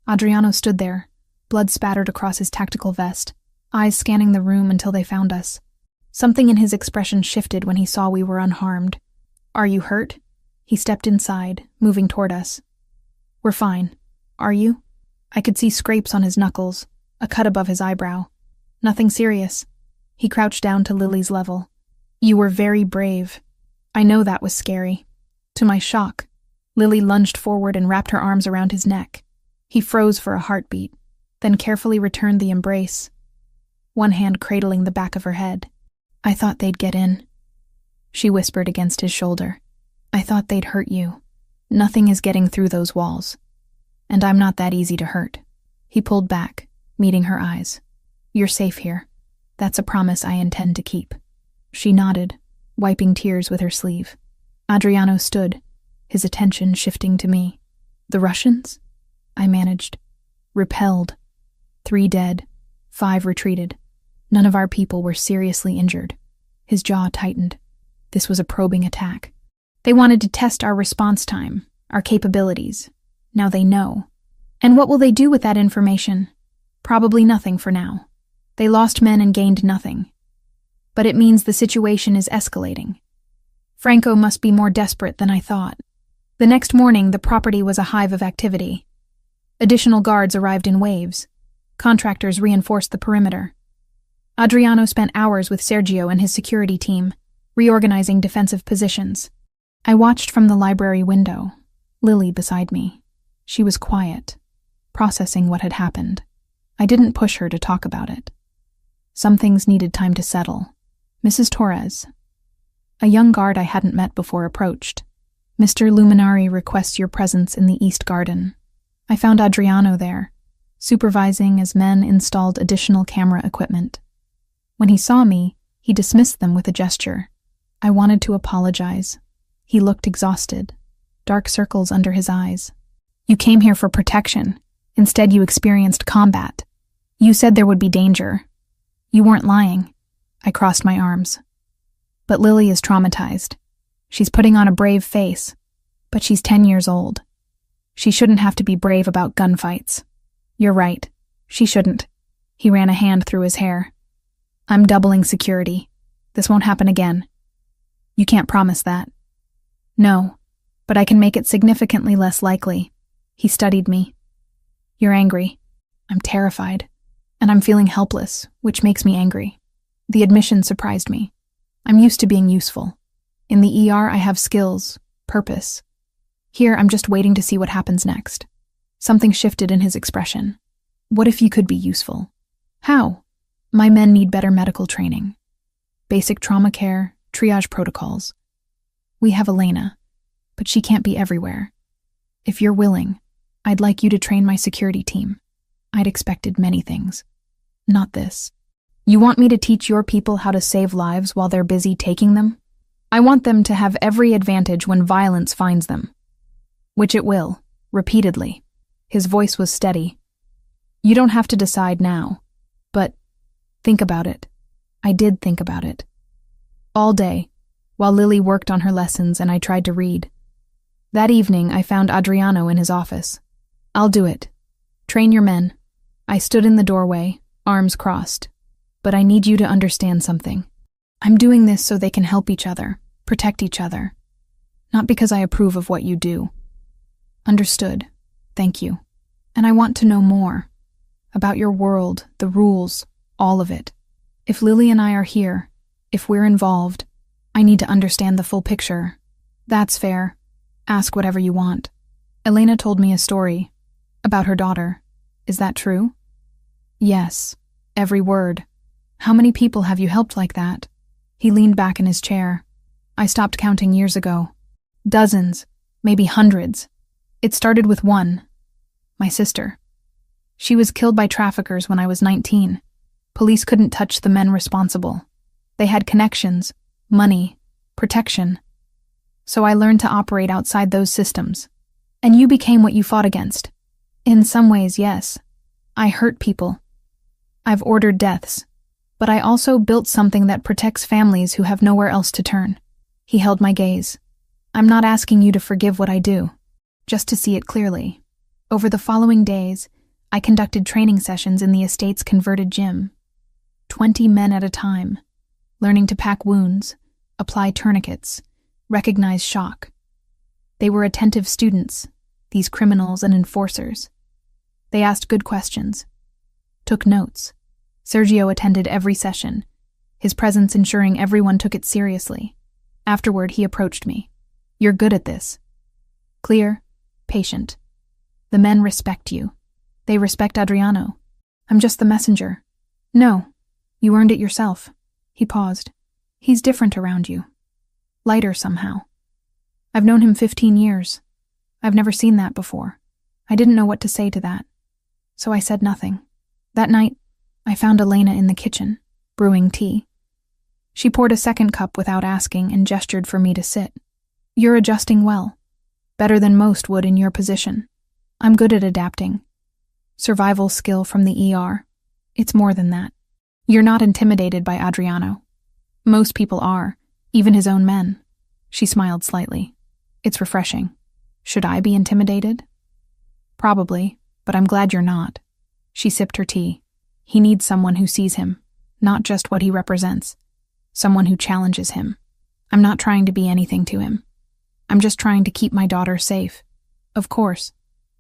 Adriano stood there, blood spattered across his tactical vest, eyes scanning the room until they found us. Something in his expression shifted when he saw we were unharmed. Are you hurt? He stepped inside, moving toward us. We're fine. Are you? I could see scrapes on his knuckles, a cut above his eyebrow. Nothing serious. He crouched down to Lily's level. You were very brave. I know that was scary. To my shock, Lily lunged forward and wrapped her arms around his neck. He froze for a heartbeat, then carefully returned the embrace, one hand cradling the back of her head. I thought they'd get in, she whispered against his shoulder. I thought they'd hurt you. Nothing is getting through those walls. And I'm not that easy to hurt. He pulled back, meeting her eyes. You're safe here. That's a promise I intend to keep. She nodded, wiping tears with her sleeve. Adriano stood, his attention shifting to me. The Russians? I managed. Repelled. 3 dead, 5 retreated. None of our people were seriously injured. His jaw tightened. This was a probing attack. They wanted to test our response time, our capabilities. Now they know. And what will they do with that information? Probably nothing for now. They lost men and gained nothing. But it means the situation is escalating. Franco must be more desperate than I thought. The next morning, the property was a hive of activity. Additional guards arrived in waves. Contractors reinforced the perimeter. Adriano spent hours with Sergio and his security team, reorganizing defensive positions. I watched from the library window, Lily beside me. She was quiet, processing what had happened. I didn't push her to talk about it. Some things needed time to settle. Mrs. Torres, a young guard I hadn't met before, approached. Mr. Luminari requests your presence in the East Garden. I found Adriano there, supervising as men installed additional camera equipment. When he saw me, he dismissed them with a gesture. I wanted to apologize. He looked exhausted, dark circles under his eyes. You came here for protection. Instead, you experienced combat. You said there would be danger. You weren't lying. I crossed my arms. But Lily is traumatized. She's putting on a brave face, but she's 10 years old. She shouldn't have to be brave about gunfights. You're right. She shouldn't. He ran a hand through his hair. I'm doubling security. This won't happen again. You can't promise that. No, but I can make it significantly less likely. He studied me. You're angry. I'm terrified. And I'm feeling helpless, which makes me angry. The admission surprised me. I'm used to being useful. In the ER, I have skills, purpose. Here, I'm just waiting to see what happens next. Something shifted in his expression. What if you could be useful? How? My men need better medical training. Basic trauma care, triage protocols. We have Elena, but she can't be everywhere. If you're willing, I'd like you to train my security team. I'd expected many things. Not this. You want me to teach your people how to save lives while they're busy taking them? I want them to have every advantage when violence finds them. Which it will, repeatedly. His voice was steady. You don't have to decide now, but think about it. I did think about it. All day, while Lily worked on her lessons and I tried to read. That evening, I found Adriano in his office. I'll do it. Train your men. I stood in the doorway, arms crossed. But I need you to understand something. I'm doing this so they can help each other, protect each other. Not because I approve of what you do. Understood. Thank you. And I want to know more. About your world, the rules, all of it. If Lily and I are here, if we're involved, I need to understand the full picture. That's fair. Ask whatever you want. Elena told me a story about her daughter. Is that true? Yes. Every word. How many people have you helped like that? He leaned back in his chair. I stopped counting years ago. Dozens, maybe hundreds. It started with one. My sister. She was killed by traffickers when I was 19. Police couldn't touch the men responsible. They had connections, money, protection. So I learned to operate outside those systems. And you became what you fought against. In some ways, yes. I hurt people. I've ordered deaths. But I also built something that protects families who have nowhere else to turn. He held my gaze. I'm not asking you to forgive what I do, just to see it clearly. Over the following days, I conducted training sessions in the estate's converted gym. 20 men at a time, learning to pack wounds, apply tourniquets, recognize shock. They were attentive students, these criminals and enforcers. They asked good questions, took notes. Sergio attended every session, his presence ensuring everyone took it seriously. Afterward, he approached me. "You're good at this. Clear, patient. The men respect you. They respect Adriano. I'm just the messenger." "No, you earned it yourself." He paused. "He's different around you. Lighter somehow. I've known him 15 years. I've never seen that before. I didn't know what to say to that, so I said nothing. That night, I found Elena in the kitchen, brewing tea. She poured a second cup without asking and gestured for me to sit. "You're adjusting well. Better than most would in your position. I'm good at adapting. Survival skill from the ER. It's more than that. You're not intimidated by Adriano. Most people are, even his own men." She smiled slightly. "It's refreshing. Should I be intimidated?" "Probably, but I'm glad you're not." She sipped her tea. "He needs someone who sees him, not just what he represents. Someone who challenges him. I'm not trying to be anything to him. I'm just trying to keep my daughter safe. Of course,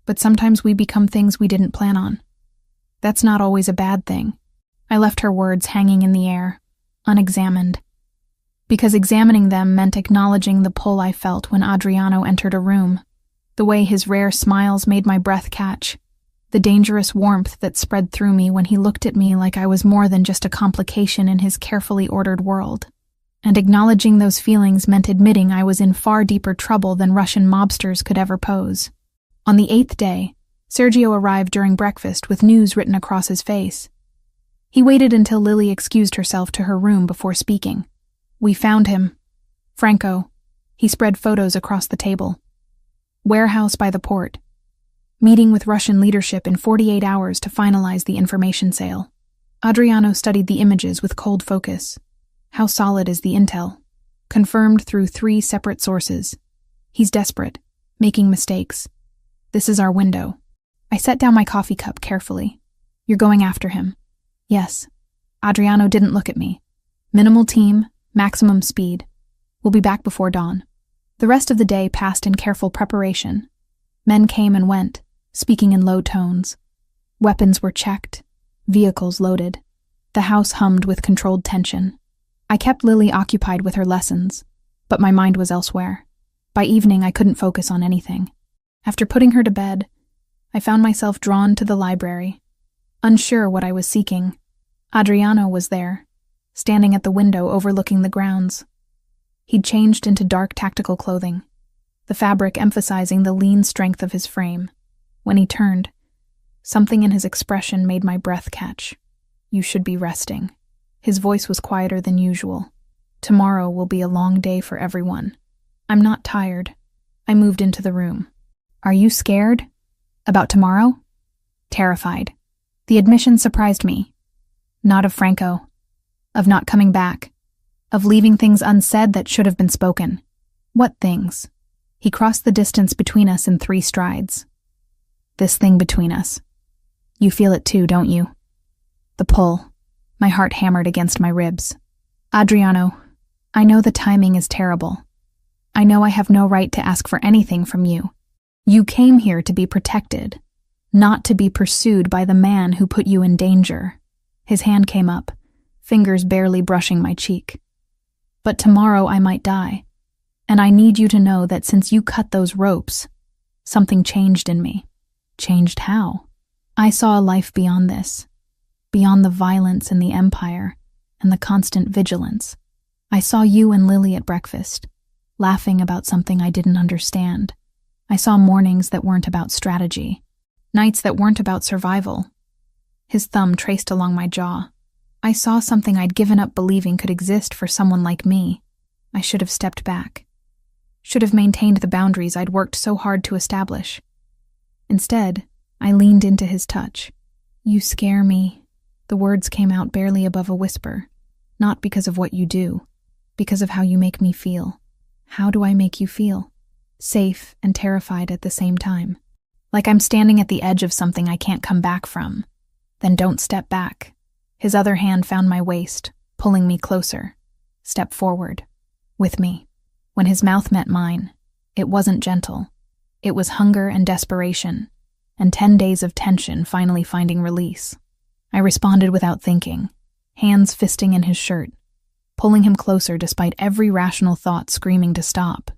but sometimes we become things we didn't plan on. That's not always a bad thing." I left her words hanging in the air, unexamined. Because examining them meant acknowledging the pull I felt when Adriano entered a room, the way his rare smiles made my breath catch, the dangerous warmth that spread through me when he looked at me like I was more than just a complication in his carefully ordered world. And acknowledging those feelings meant admitting I was in far deeper trouble than Russian mobsters could ever pose. On the 8th day, Sergio arrived during breakfast with news written across his face. He waited until Lily excused herself to her room before speaking. "We found him. Franco." He spread photos across the table. "Warehouse by the port. Meeting with Russian leadership in 48 hours to finalize the information sale." Adriano studied the images with cold focus. "How solid is the intel?" "Confirmed through 3 separate sources. He's desperate, making mistakes. This is our window." I set down my coffee cup carefully. "You're going after him?" "Yes." Adriano didn't look at me. "Minimal team, maximum speed. We'll be back before dawn." The rest of the day passed in careful preparation. Men came and went, speaking in low tones. Weapons were checked, vehicles loaded. The house hummed with controlled tension. I kept Lily occupied with her lessons, but my mind was elsewhere. By evening, I couldn't focus on anything. After putting her to bed, I found myself drawn to the library, unsure what I was seeking. Adriano was there, standing at the window overlooking the grounds. He'd changed into dark tactical clothing, the fabric emphasizing the lean strength of his frame. When he turned, something in his expression made my breath catch. "You should be resting." His voice was quieter than usual. "Tomorrow will be a long day for everyone." "I'm not tired." I moved into the room. "Are you scared? About tomorrow?" "Terrified." The admission surprised me. Not of Franco. Of not coming back. Of leaving things unsaid that should have been spoken. "What things?" He crossed the distance between us in 3 strides. "This thing between us. You feel it too, don't you?" The pull. My heart hammered against my ribs. "Adriano, I know the timing is terrible. I know I have no right to ask for anything from you. You came here to be protected, not to be pursued by the man who put you in danger." His hand came up, fingers barely brushing my cheek. "But tomorrow I might die, and I need you to know that since you cut those ropes, something changed in me." "Changed how?" "I saw a life beyond this, beyond the violence and the empire, and the constant vigilance. I saw you and Lily at breakfast, laughing about something I didn't understand. I saw mornings that weren't about strategy, nights that weren't about survival." His thumb traced along my jaw. "I saw something I'd given up believing could exist for someone like me. I should have stepped back. Should have maintained the boundaries I'd worked so hard to establish. Instead, I leaned into his touch. "You scare me." The words came out barely above a whisper. "Not because of what you do, because of how you make me feel." "How do I make you feel?" "Safe and terrified at the same time. Like I'm standing at the edge of something I can't come back from. Then don't step back." His other hand found my waist, pulling me closer. "Step forward. With me." When his mouth met mine, it wasn't gentle. It was hunger and desperation, and 10 days of tension finally finding release. I responded without thinking, hands fisting in his shirt, pulling him closer despite every rational thought screaming to stop.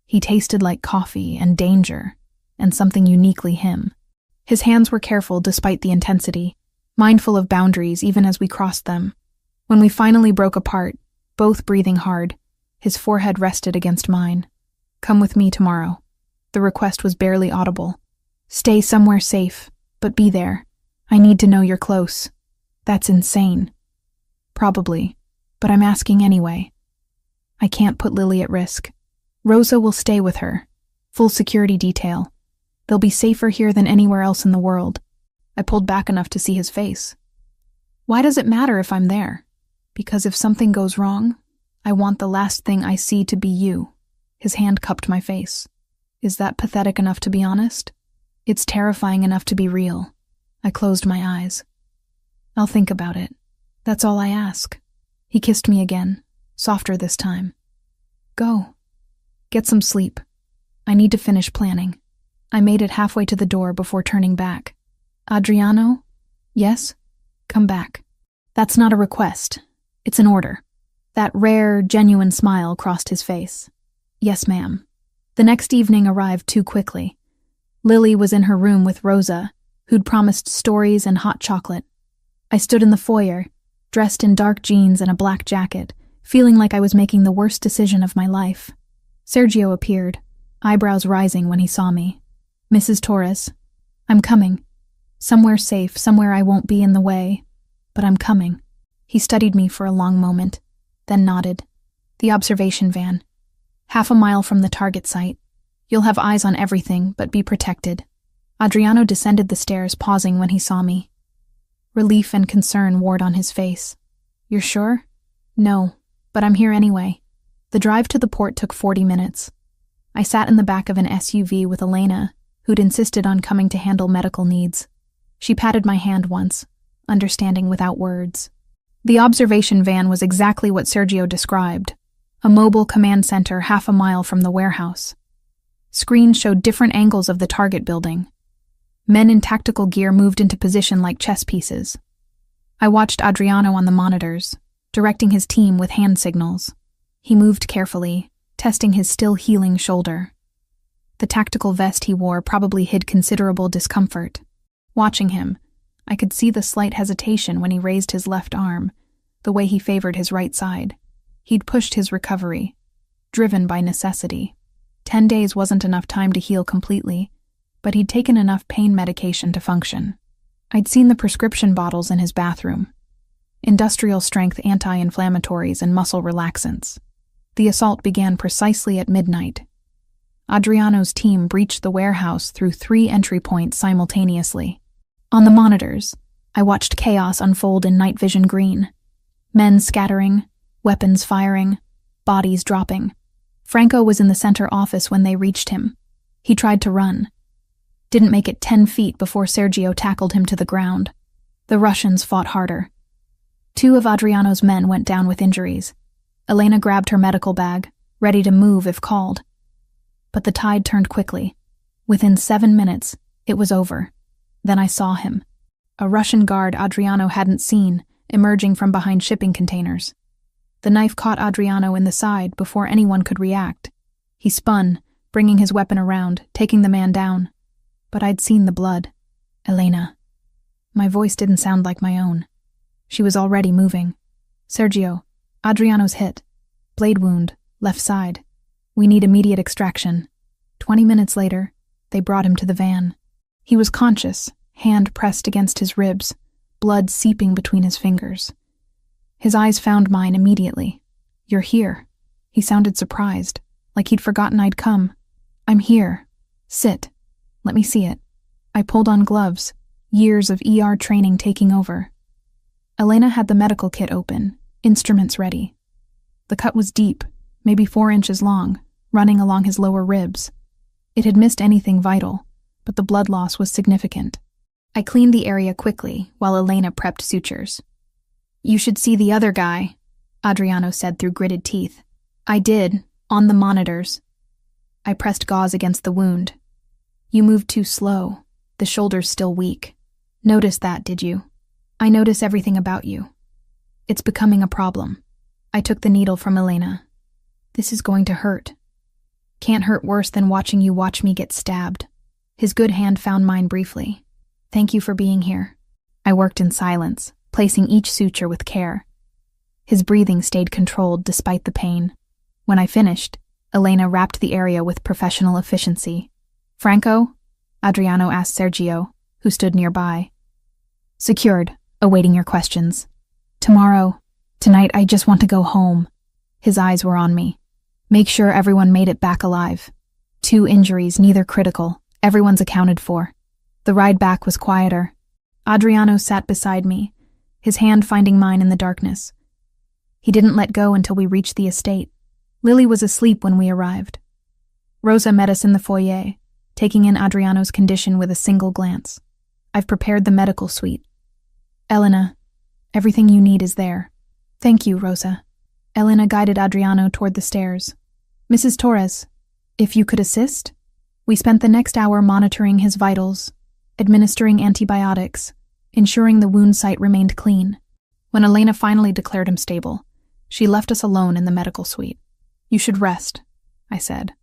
He tasted like coffee and danger, and something uniquely him. His hands were careful despite the intensity, mindful of boundaries even as we crossed them. When we finally broke apart, both breathing hard, his forehead rested against mine. "Come with me tomorrow." The request was barely audible. "Stay somewhere safe, but be there. I need to know you're close." "That's insane." "Probably, but I'm asking anyway." "I can't put Lily at risk. Rosa will stay with her. Full security detail. They'll be safer here than anywhere else in the world." I pulled back enough to see his face. "Why does it matter if I'm there?" "Because if something goes wrong, I want the last thing I see to be you." His hand cupped my face. "Is that pathetic enough to be honest?" "It's terrifying enough to be real." I closed my eyes. "I'll think about it. That's all I ask." He kissed me again, softer this time. "Go. Get some sleep. I need to finish planning." I made it halfway to the door before turning back. "Adriano?" "Yes?" "Come back." "That's not a request. It's an order." That rare, genuine smile crossed his face. "Yes, ma'am." The next evening arrived too quickly. Lily was in her room with Rosa, who'd promised stories and hot chocolate. I stood in the foyer, dressed in dark jeans and a black jacket, feeling like I was making the worst decision of my life. Sergio appeared, eyebrows rising when he saw me. "Mrs. Torres, I'm coming. Somewhere safe, somewhere I won't be in the way. But I'm coming." He studied me for a long moment, then nodded. "The observation van. 1/2 a mile from the target site. You'll have eyes on everything, but be protected." Adriano descended the stairs, pausing when he saw me. Relief and concern warred on his face. "You're sure?" "No, but I'm here anyway." The drive to the port took 40 minutes. I sat in the back of an SUV with Elena, who'd insisted on coming to handle medical needs. She patted my hand once, understanding without words. The observation van was exactly what Sergio described, a mobile command center 1/2 a mile from the warehouse. Screens showed different angles of the target building. Men in tactical gear moved into position like chess pieces. I watched Adriano on the monitors, directing his team with hand signals. He moved carefully, testing his still healing shoulder. The tactical vest he wore probably hid considerable discomfort. Watching him, I could see the slight hesitation when he raised his left arm, the way he favored his right side. He'd pushed his recovery, driven by necessity. 10 days wasn't enough time to heal completely, but he'd taken enough pain medication to function. I'd seen the prescription bottles in his bathroom. Industrial-strength anti-inflammatories and muscle relaxants. The assault began precisely at midnight. Adriano's team breached the warehouse through 3 entry points simultaneously. On the monitors, I watched chaos unfold in night vision green. Men scattering, weapons firing, bodies dropping. Franco was in the center office when they reached him. He tried to run. Didn't make it 10 feet before Sergio tackled him to the ground. The Russians fought harder. 2 of Adriano's men went down with injuries. Elena grabbed her medical bag, ready to move if called. But the tide turned quickly. Within 7 minutes, it was over. Then I saw him. A Russian guard Adriano hadn't seen, emerging from behind shipping containers. The knife caught Adriano in the side before anyone could react. He spun, bringing his weapon around, taking the man down. But I'd seen the blood. "Elena." My voice didn't sound like my own. She was already moving. "Sergio, Adriano's hit. Blade wound, left side. We need immediate extraction." 20 minutes later, they brought him to the van. He was conscious, hand pressed against his ribs, blood seeping between his fingers. His eyes found mine immediately. "You're here." He sounded surprised, like he'd forgotten I'd come. "I'm here. Sit. Let me see it." I pulled on gloves, years of ER training taking over. Elena had the medical kit open, instruments ready. The cut was deep, maybe 4 inches long, running along his lower ribs. It had missed anything vital, but the blood loss was significant. I cleaned the area quickly while Elena prepped sutures. "You should see the other guy," Adriano said through gritted teeth. I did, on the monitors. I pressed gauze against the wound. "You moved too slow. The shoulder's still weak. Noticed that, did you?" I notice everything about you. It's becoming a problem. I took the needle from Elena. This is going to hurt. Can't hurt worse than watching you watch me get stabbed. His good hand found mine briefly. Thank you for being here. I worked in silence, placing each suture with care. His breathing stayed controlled despite the pain. When I finished, Elena wrapped the area with professional efficiency. Franco? Adriano asked Sergio, who stood nearby. Secured, awaiting your questions. Tonight I just want to go home. His eyes were on me. Make sure everyone made it back alive. 2 injuries, neither critical. Everyone's accounted for. The ride back was quieter. Adriano sat beside me, his hand finding mine in the darkness. He didn't let go until we reached the estate. Lily was asleep when we arrived. Rosa met us in the foyer, taking in Adriano's condition with a single glance. I've prepared the medical suite. Elena, everything you need is there. Thank you, Rosa. Elena guided Adriano toward the stairs. Mrs. Torres, if you could assist? We spent the next hour monitoring his vitals, administering antibiotics, ensuring the wound site remained clean. When Elena finally declared him stable, she left us alone in the medical suite. You should rest, I said,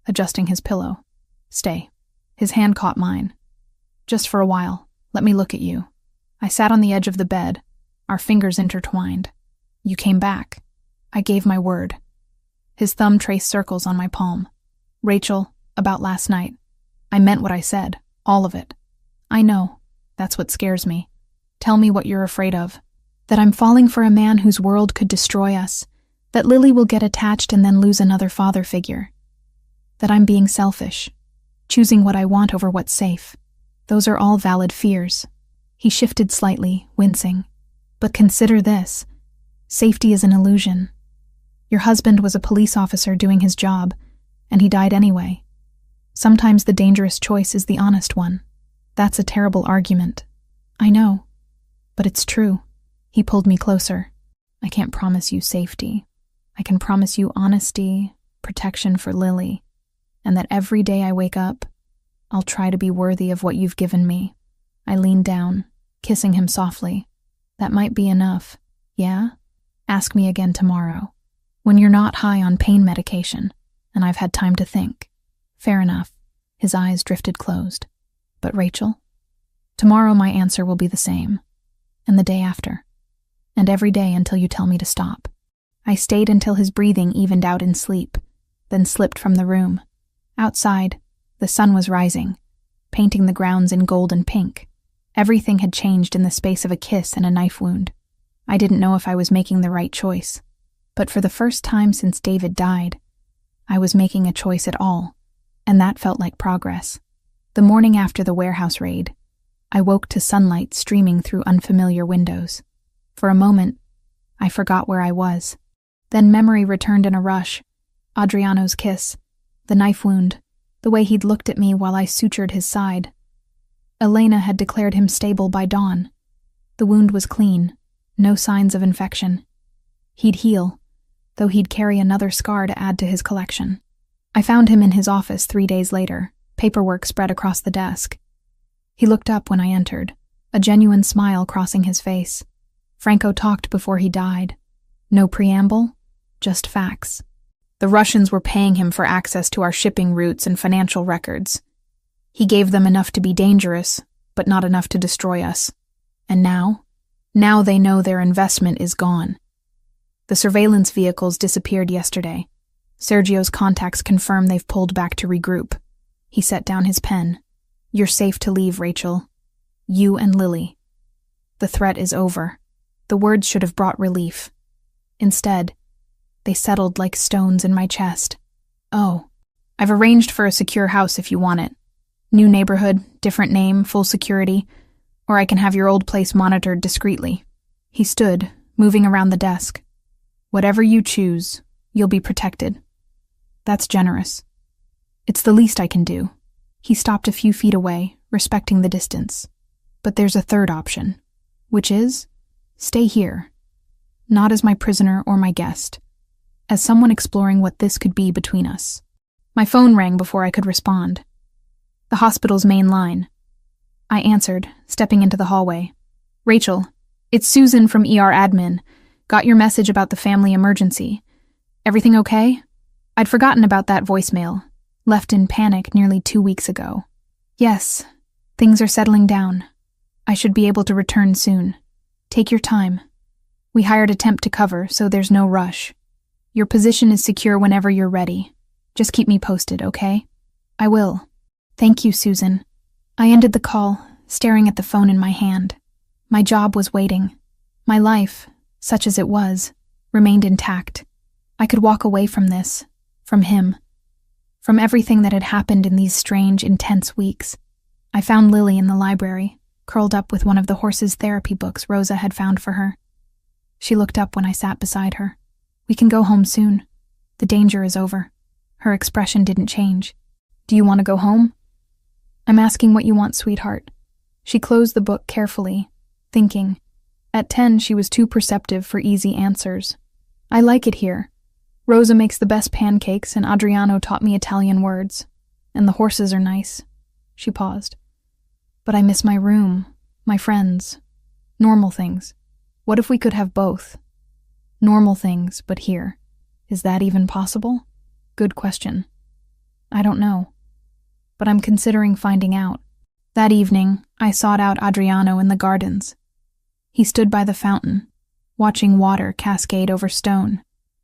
adjusting his pillow. Stay. His hand caught mine. Just for a while, let me look at you. I sat on the edge of the bed, our fingers intertwined. You came back. I gave my word. His thumb traced circles on my palm. Rachel, about last night. I meant what I said, all of it. I know. That's what scares me. Tell me what you're afraid of. That I'm falling for a man whose world could destroy us. That Lily will get attached and then lose another father figure. That I'm being selfish, choosing what I want over what's safe. Those are all valid fears. He shifted slightly, wincing. But consider this. Safety is an illusion. Your husband was a police officer doing his job, and he died anyway. Sometimes the dangerous choice is the honest one. That's a terrible argument. I know, but it's true. He pulled me closer. I can't promise you safety. I can promise you honesty, protection for Lily, and that every day I wake up, I'll try to be worthy of what you've given me. I leaned down, kissing him softly. That might be enough. Yeah? Ask me again tomorrow, when you're not high on pain medication, and I've had time to think. Fair enough. His eyes drifted closed. But Rachel? Tomorrow my answer will be the same. And the day after. And every day until you tell me to stop. I stayed until his breathing evened out in sleep, then slipped from the room. Outside, the sun was rising, painting the grounds in gold and pink. Everything had changed in the space of a kiss and a knife wound. I didn't know if I was making the right choice, but for the first time since David died, I was making a choice at all, and that felt like progress. The morning after the warehouse raid, I woke to sunlight streaming through unfamiliar windows. For a moment, I forgot where I was. Then memory returned in a rush. Adriano's kiss, the knife wound, the way he'd looked at me while I sutured his side. Elena had declared him stable by dawn. The wound was clean, no signs of infection. He'd heal, though he'd carry another scar to add to his collection. I found him in his office 3 days later, paperwork spread across the desk. He looked up when I entered, a genuine smile crossing his face. Franco talked before he died. No preamble, just facts. The Russians were paying him for access to our shipping routes and financial records. He gave them enough to be dangerous, but not enough to destroy us. And now? Now they know their investment is gone. The surveillance vehicles disappeared yesterday. Sergio's contacts confirm they've pulled back to regroup. He set down his pen. You're safe to leave, Rachel. You and Lily. The threat is over. The words should have brought relief. Instead, they settled like stones in my chest. Oh, I've arranged for a secure house if you want it. New neighborhood, different name, full security, or I can have your old place monitored discreetly. He stood, moving around the desk. Whatever you choose, you'll be protected. That's generous. It's the least I can do. He stopped a few feet away, respecting the distance. But there's a third option, which is, stay here. Not as my prisoner or my guest, as someone exploring what this could be between us. My phone rang before I could respond. The hospital's main line. I answered, stepping into the hallway. Rachel, It's Susan from ER Admin. Got your message about the family emergency. Everything okay? I'd forgotten about that voicemail, left in panic nearly 2 weeks ago. Yes, things are settling down. I should be able to return soon. Take your time. We hired a temp to cover, so there's no rush. Your position is secure whenever you're ready. Just keep me posted, okay? I will. Thank you, Susan. I ended the call, staring at the phone in my hand. My job was waiting. My life, such as it was, remained intact. I could walk away from this, from him, from everything that had happened in these strange, intense weeks. I found Lily in the library, curled up with one of the horse's therapy books Rosa had found for her. She looked up when I sat beside her. We can go home soon. The danger is over. Her expression didn't change. Do you want to go home? I'm asking what you want, sweetheart. She closed the book carefully, thinking. At 10, she was too perceptive for easy answers. I like it here. Rosa makes the best pancakes, and Adriano taught me Italian words. And the horses are nice. She paused. But I miss my room, my friends, normal things. What if we could have both? Normal things, but here. Is that even possible? Good question. I don't know. But I'm considering finding out. That evening, I sought out Adriano in the gardens. He stood by the fountain, watching water cascade over stone.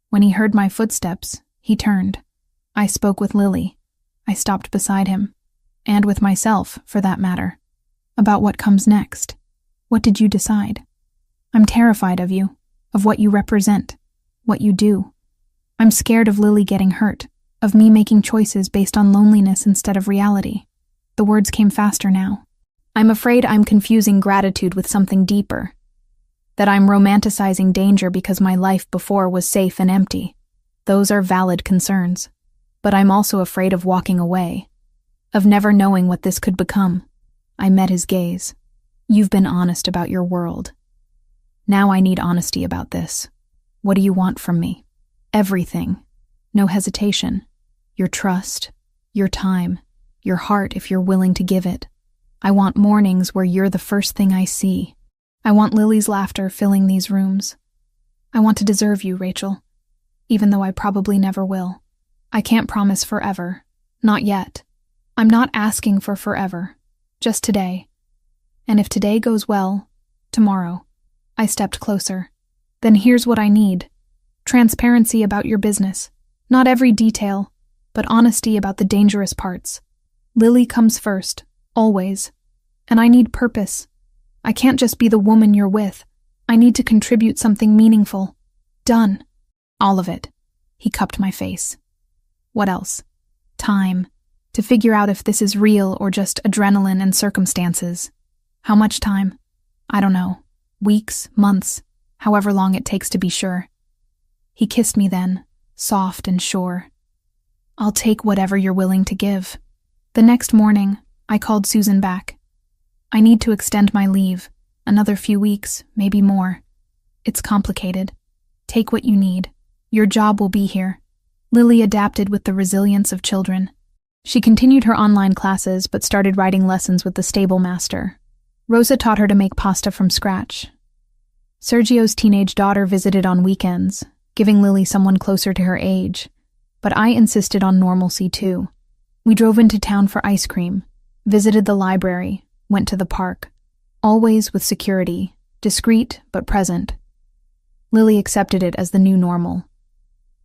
When he heard my footsteps, he turned. I spoke with Lily. I stopped beside him. And with myself, for that matter. About what comes next. What did you decide? I'm terrified of you, of what you represent, what you do. I'm scared of Lily getting hurt, of me making choices based on loneliness instead of reality. The words came faster now. I'm afraid I'm confusing gratitude with something deeper. That I'm romanticizing danger because my life before was safe and empty. Those are valid concerns. But I'm also afraid of walking away. Of never knowing what this could become. I met his gaze. You've been honest about your world. Now I need honesty about this. What do you want from me? Everything. No hesitation. Your trust, your time, your heart if you're willing to give it. I want mornings where you're the first thing I see. I want Lily's laughter filling these rooms. I want to deserve you, Rachel, even though I probably never will. I can't promise forever. Not yet. I'm not asking for forever. Just today. And if today goes well, tomorrow. I stepped closer. Then here's what I need. Transparency about your business. Not every detail, but honesty about the dangerous parts. Lily comes first, always. And I need purpose. I can't just be the woman you're with. I need to contribute something meaningful. Done. All of it. He cupped my face. What else? Time. To figure out if this is real or just adrenaline and circumstances. How much time? I don't know. Weeks, months, however long it takes to be sure. He kissed me then, soft and sure. I'll take whatever you're willing to give. The next morning, I called Susan back. I need to extend my leave, another few weeks, maybe more. It's complicated. Take what you need. Your job will be here. Lily adapted with the resilience of children. She continued her online classes but started writing lessons with the stable master. Rosa taught her to make pasta from scratch. Sergio's teenage daughter visited on weekends, giving Lily someone closer to her age. But I insisted on normalcy too. We drove into town for ice cream, visited the library, went to the park. Always with security, discreet but present. Lily accepted it as the new normal.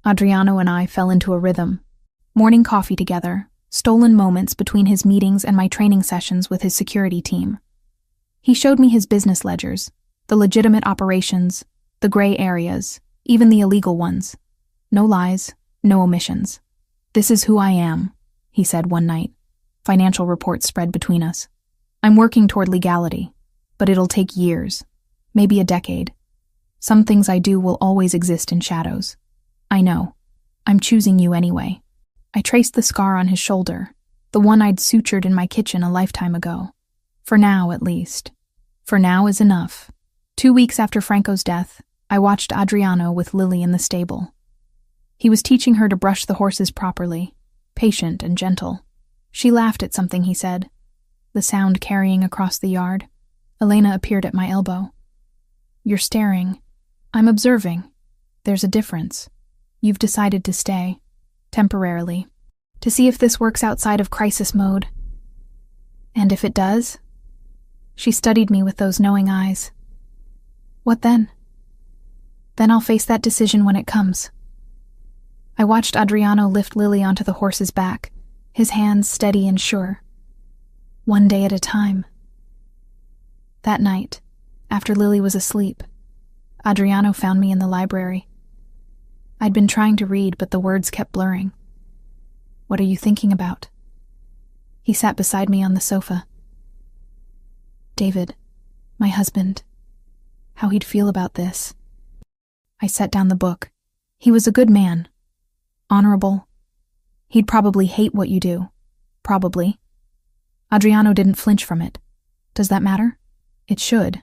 Adriano and I fell into a rhythm. Morning coffee together, stolen moments between his meetings and my training sessions with his security team. He showed me his business ledgers, the legitimate operations, the gray areas, even the illegal ones. No lies, no omissions. This is who I am, he said one night. Financial reports spread between us. I'm working toward legality, but it'll take years, maybe a decade. Some things I do will always exist in shadows. I know. I'm choosing you anyway. I traced the scar on his shoulder, the one I'd sutured in my kitchen a lifetime ago. For now, at least. For now is enough. 2 weeks after Franco's death, I watched Adriano with Lily in the stable. He was teaching her to brush the horses properly, patient and gentle. She laughed at something he said, the sound carrying across the yard. Elena appeared at my elbow. You're staring. I'm observing. There's a difference. You've decided to stay. Temporarily. To see if this works outside of crisis mode. And if it does? She studied me with those knowing eyes. What then? Then I'll face that decision when it comes. I watched Adriano lift Lily onto the horse's back, his hands steady and sure. One day at a time. That night, after Lily was asleep, Adriano found me in the library. I'd been trying to read, but the words kept blurring. What are you thinking about? He sat beside me on the sofa. David, my husband, how he'd feel about this. I set down the book. He was a good man. Honorable. He'd probably hate what you do. Probably. Adriano didn't flinch from it. Does that matter? It should.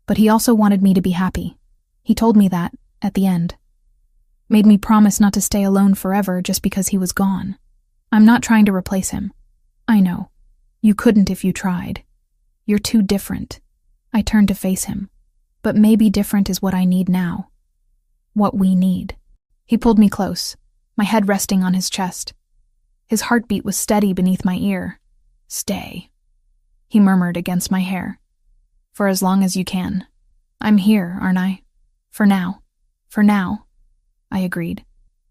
But he also wanted me to be happy. He told me that, at the end. Made me promise not to stay alone forever just because he was gone. I'm not trying to replace him. I know. You couldn't if you tried. You're too different. I turned to face him. But maybe different is what I need now. What we need. He pulled me close, my head resting on his chest. His heartbeat was steady beneath my ear. Stay, he murmured against my hair. For as long as you can. I'm here, aren't I? For now. For now. I agreed.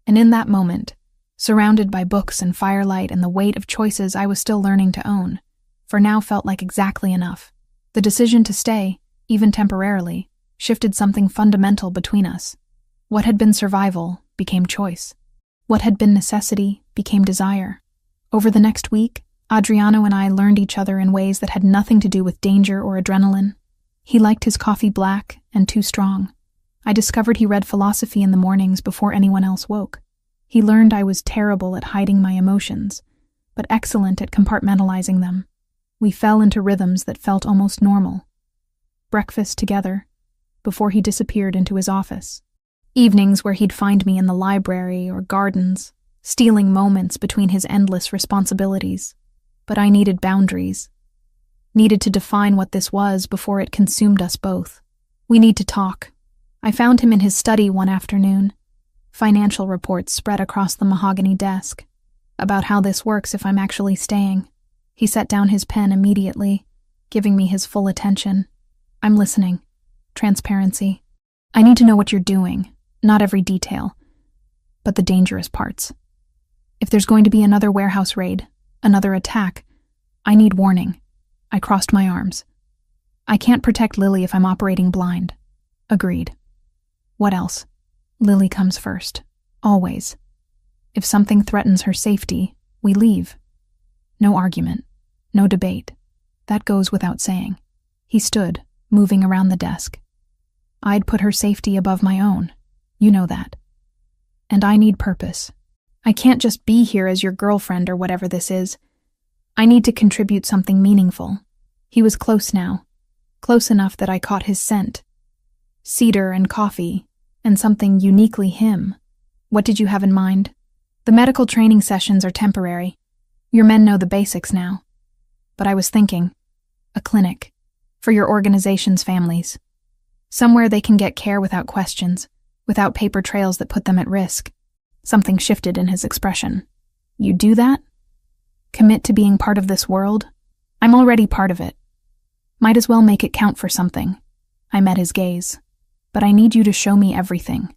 And in that moment, surrounded by books and firelight and the weight of choices I was still learning to own, for now felt like exactly enough. The decision to stay, even temporarily, shifted something fundamental between us. What had been survival became choice. What had been necessity became desire. Over the next week, Adriano and I learned each other in ways that had nothing to do with danger or adrenaline. He liked his coffee black and too strong. I discovered he read philosophy in the mornings before anyone else woke. He learned I was terrible at hiding my emotions, but excellent at compartmentalizing them. We fell into rhythms that felt almost normal. Breakfast together, before he disappeared into his office. Evenings where he'd find me in the library or gardens, stealing moments between his endless responsibilities. But I needed boundaries. Needed to define what this was before it consumed us both. We need to talk. I found him in his study one afternoon. Financial reports spread across the mahogany desk. About how this works if I'm actually staying. He set down his pen immediately, giving me his full attention. I'm listening. Transparency. I need to know what you're doing, not every detail, but the dangerous parts. If there's going to be another warehouse raid, another attack, I need warning. I crossed my arms. I can't protect Lily if I'm operating blind. Agreed. What else? Lily comes first. Always. If something threatens her safety, we leave. No argument. No debate. That goes without saying. He stood, moving around the desk. I'd put her safety above my own. You know that. And I need purpose. I can't just be here as your girlfriend or whatever this is. I need to contribute something meaningful. He was close now. Close enough that I caught his scent. Cedar and coffee, and something uniquely him. What did you have in mind? The medical training sessions are temporary. Your men know the basics now. But I was thinking, a clinic, for your organization's families. Somewhere they can get care without questions, without paper trails that put them at risk. Something shifted in his expression. You do that? Commit to being part of this world? I'm already part of it. Might as well make it count for something. I met his gaze. But I need you to show me everything.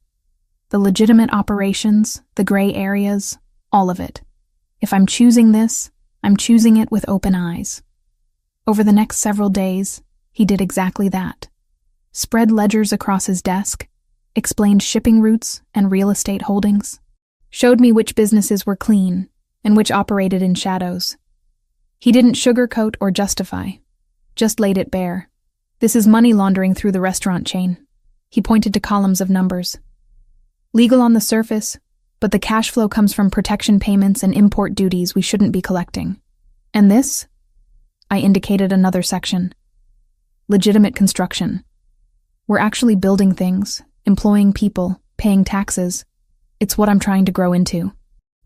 The legitimate operations, the gray areas, all of it. If I'm choosing this, I'm choosing it with open eyes. Over the next several days, he did exactly that. Spread ledgers across his desk, explained shipping routes and real estate holdings, showed me which businesses were clean and which operated in shadows. He didn't sugarcoat or justify, just laid it bare. This is money laundering through the restaurant chain. He pointed to columns of numbers. Legal on the surface, but the cash flow comes from protection payments and import duties we shouldn't be collecting. And this? I indicated another section. Legitimate construction. We're actually building things, employing people, paying taxes. It's what I'm trying to grow into.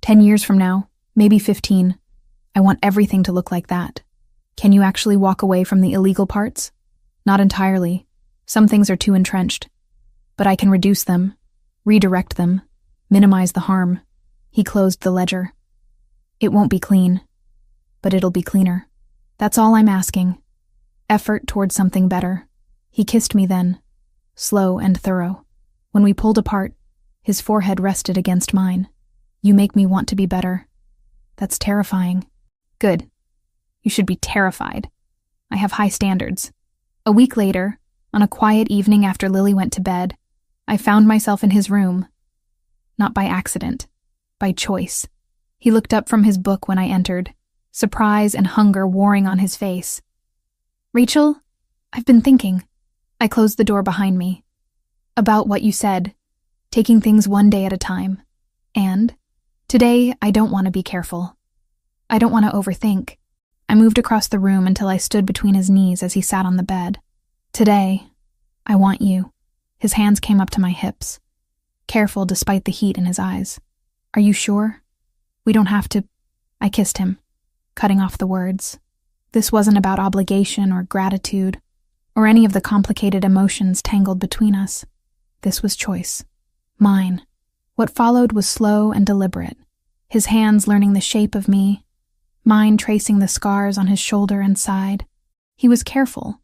10 years from now, maybe 15, I want everything to look like that. Can you actually walk away from the illegal parts? Not entirely. Some things are too entrenched, but I can reduce them, redirect them, minimize the harm. He closed the ledger. It won't be clean, but it'll be cleaner. That's all I'm asking. Effort towards something better. He kissed me then, slow and thorough. When we pulled apart, his forehead rested against mine. You make me want to be better. That's terrifying. Good. You should be terrified. I have high standards. A week later, on a quiet evening after Lily went to bed, I found myself in his room. Not by accident, by choice. He looked up from his book when I entered, surprise and hunger warring on his face. Rachel, I've been thinking. I closed the door behind me. About what you said, taking things one day at a time. And today, I don't want to be careful. I don't want to overthink. I moved across the room until I stood between his knees as he sat on the bed. Today, I want you. His hands came up to my hips, careful despite the heat in his eyes. Are you sure? We don't have to. I kissed him, cutting off the words. This wasn't about obligation or gratitude, or any of the complicated emotions tangled between us. This was choice. Mine. What followed was slow and deliberate, his hands learning the shape of me, mine tracing the scars on his shoulder and side. He was careful,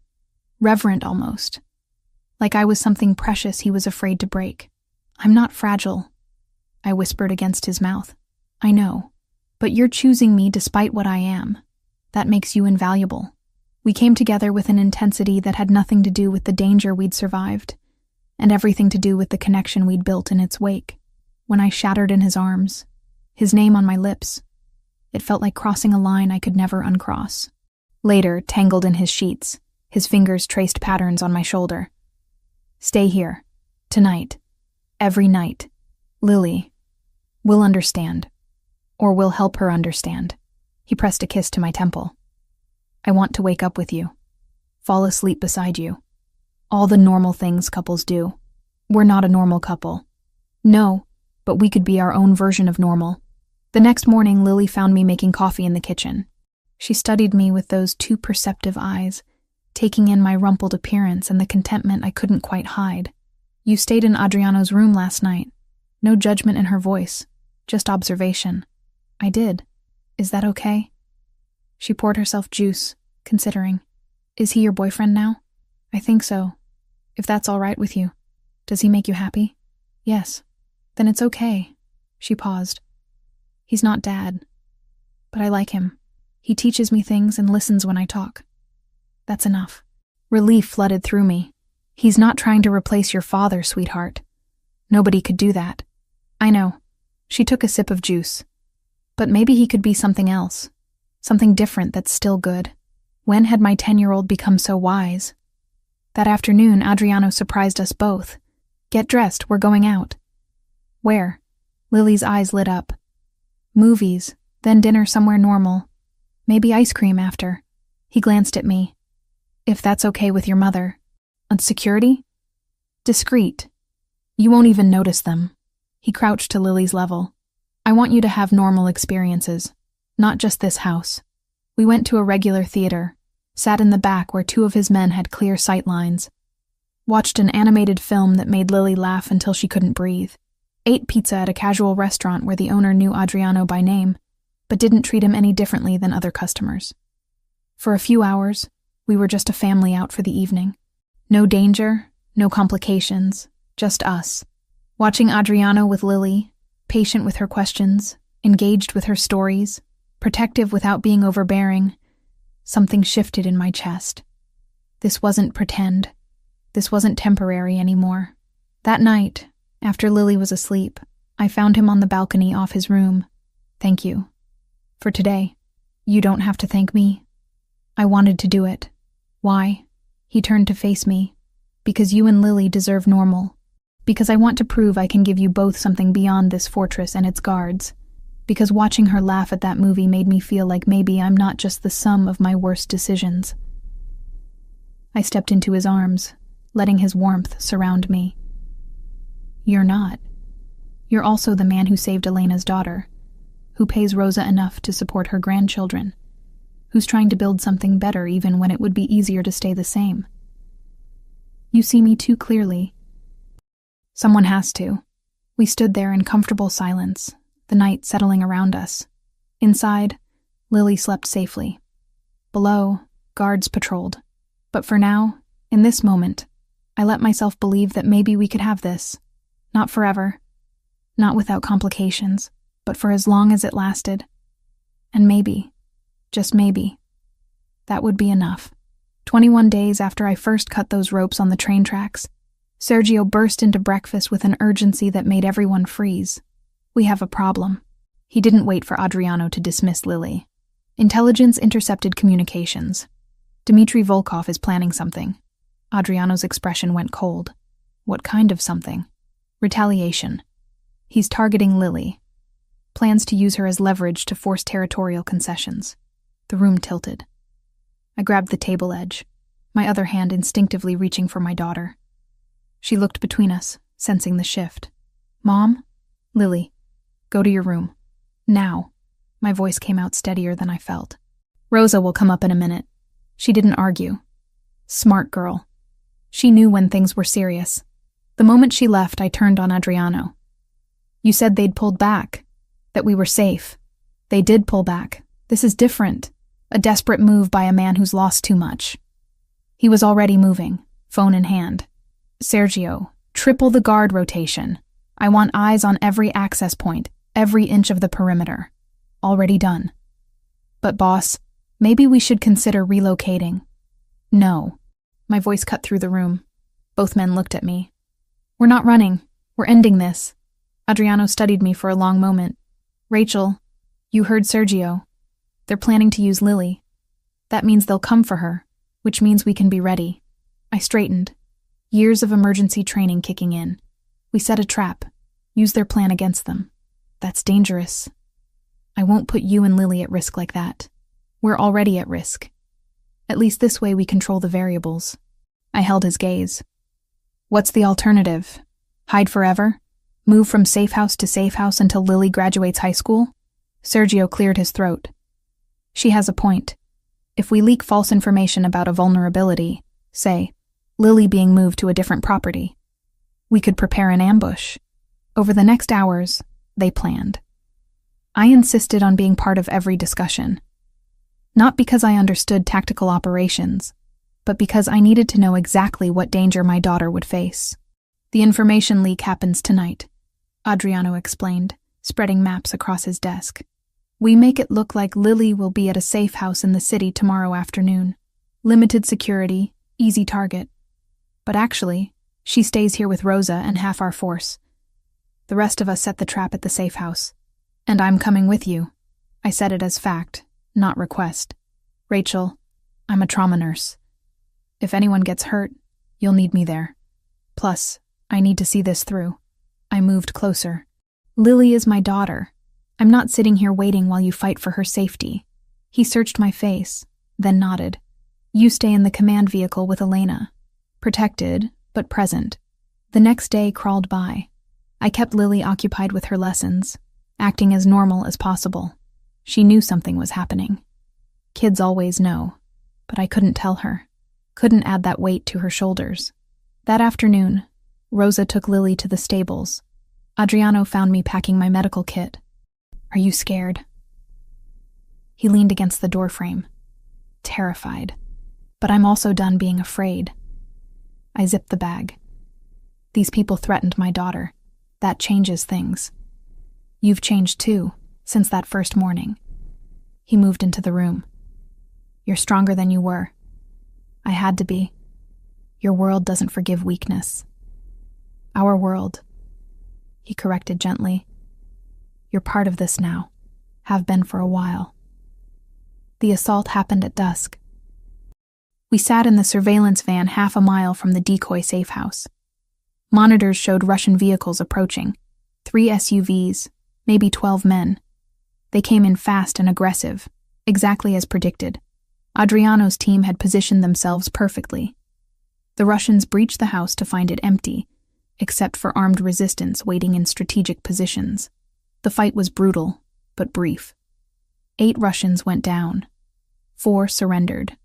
reverent almost, like I was something precious he was afraid to break. I'm not fragile, I whispered against his mouth. I know, but you're choosing me despite what I am. That makes you invaluable. We came together with an intensity that had nothing to do with the danger we'd survived, and everything to do with the connection we'd built in its wake. When I shattered in his arms, his name on my lips, it felt like crossing a line I could never uncross. Later, tangled in his sheets, his fingers traced patterns on my shoulder. Stay here. Tonight. Every night. Lily. We'll understand. Or we'll help her understand. He pressed a kiss to my temple. I want to wake up with you. Fall asleep beside you. All the normal things couples do. We're not a normal couple. No, but we could be our own version of normal. The next morning, Lily found me making coffee in the kitchen. She studied me with those too perceptive eyes, taking in my rumpled appearance and the contentment I couldn't quite hide. You stayed in Adriano's room last night. No judgment in her voice, just observation. I did. Is that okay? She poured herself juice, considering. Is he your boyfriend now? I think so. If that's all right with you. Does he make you happy? Yes. Then it's okay. She paused. He's not Dad, but I like him. He teaches me things and listens when I talk. That's enough. Relief flooded through me. He's not trying to replace your father, sweetheart. Nobody could do that. I know. She took a sip of juice. But maybe he could be something else. Something different that's still good. When had my 10-year-old become so wise? That afternoon, Adriano surprised us both. Get dressed, we're going out. Where? Lily's eyes lit up. Movies, then dinner somewhere normal. Maybe ice cream after. He glanced at me. If that's okay with your mother. On security? Discreet. You won't even notice them. He crouched to Lily's level. I want you to have normal experiences, not just this house. We went to a regular theater, sat in the back where two of his men had clear sight lines, watched an animated film that made Lily laugh until she couldn't breathe, ate pizza at a casual restaurant where the owner knew Adriano by name, but didn't treat him any differently than other customers. For a few hours, we were just a family out for the evening. No danger, no complications, just us. Watching Adriano with Lily, patient with her questions, engaged with her stories, protective without being overbearing, something shifted in my chest. This wasn't pretend. This wasn't temporary anymore. That night, after Lily was asleep, I found him on the balcony off his room. Thank you. For today. You don't have to thank me. I wanted to do it. Why? He turned to face me. Because you and Lily deserve normal. Because I want to prove I can give you both something beyond this fortress and its guards. Because watching her laugh at that movie made me feel like maybe I'm not just the sum of my worst decisions. I stepped into his arms, letting his warmth surround me. You're not. You're also the man who saved Elena's daughter, who pays Rosa enough to support her grandchildren, who's trying to build something better even when it would be easier to stay the same. You see me too clearly. Someone has to. We stood there in comfortable silence, the night settling around us. Inside, Lily slept safely. Below, guards patrolled. But for now, in this moment, I let myself believe that maybe we could have this. Not forever. Not without complications, but for as long as it lasted. And maybe, just maybe, that would be enough. 21 days after I first cut those ropes on the train tracks, Sergio burst into breakfast with an urgency that made everyone freeze. We have a problem. He didn't wait for Adriano to dismiss Lily. Intelligence intercepted communications. Dmitry Volkov is planning something. Adriano's expression went cold. What kind of something? Retaliation. He's targeting Lily. Plans to use her as leverage to force territorial concessions. The room tilted. I grabbed the table edge, my other hand instinctively reaching for my daughter. She looked between us, sensing the shift. Mom? Lily, go to your room. Now. My voice came out steadier than I felt. Rosa will come up in a minute. She didn't argue. Smart girl. She knew when things were serious. The moment she left, I turned on Adriano. You said they'd pulled back, that we were safe. They did pull back. This is different. A desperate move by a man who's lost too much. He was already moving, phone in hand. Sergio, triple the guard rotation. I want eyes on every access point, every inch of the perimeter. Already done. But boss, maybe we should consider relocating. No. My voice cut through the room. Both men looked at me. We're not running. We're ending this. Adriano studied me for a long moment. Rachel, you heard Sergio. They're planning to use Lily. That means they'll come for her, which means we can be ready. I straightened. Years of emergency training kicking in. We set a trap. Use their plan against them. That's dangerous. I won't put you and Lily at risk like that. We're already at risk. At least this way we control the variables. I held his gaze. What's the alternative? Hide forever? Move from safe house to safe house until Lily graduates high school? Sergio cleared his throat. She has a point. If we leak false information about a vulnerability, say, Lily being moved to a different property, we could prepare an ambush. Over the next hours, they planned. I insisted on being part of every discussion. Not because I understood tactical operations, but because I needed to know exactly what danger my daughter would face. The information leak happens tonight, Adriano explained, spreading maps across his desk. We make it look like Lily will be at a safe house in the city tomorrow afternoon. Limited security, easy target. But actually, she stays here with Rosa and half our force. The rest of us set the trap at the safe house. And I'm coming with you. I said it as fact, not request. Rachel, I'm a trauma nurse. If anyone gets hurt, you'll need me there. Plus, I need to see this through. I moved closer. Lily is my daughter. I'm not sitting here waiting while you fight for her safety. He searched my face, then nodded. You stay in the command vehicle with Elena. Protected, but present. The next day crawled by. I kept Lily occupied with her lessons, acting as normal as possible. She knew something was happening. Kids always know, but I couldn't tell her. Couldn't add that weight to her shoulders. That afternoon, Rosa took Lily to the stables. Adriano found me packing my medical kit. Are you scared? He leaned against the doorframe, terrified. But I'm also done being afraid. I zipped the bag. These people threatened my daughter. That changes things. You've changed too, since that first morning. He moved into the room. You're stronger than you were. I had to be. Your world doesn't forgive weakness. Our world. He corrected gently. You're part of this now. Have been for a while. The assault happened at dusk. We sat in the surveillance van half a mile from the decoy safe house. Monitors showed Russian vehicles approaching. 3 SUVs, maybe 12 men. They came in fast and aggressive, exactly as predicted. Adriano's team had positioned themselves perfectly. The Russians breached the house to find it empty, except for armed resistance waiting in strategic positions. The fight was brutal, but brief. 8 Russians went down. 4 surrendered.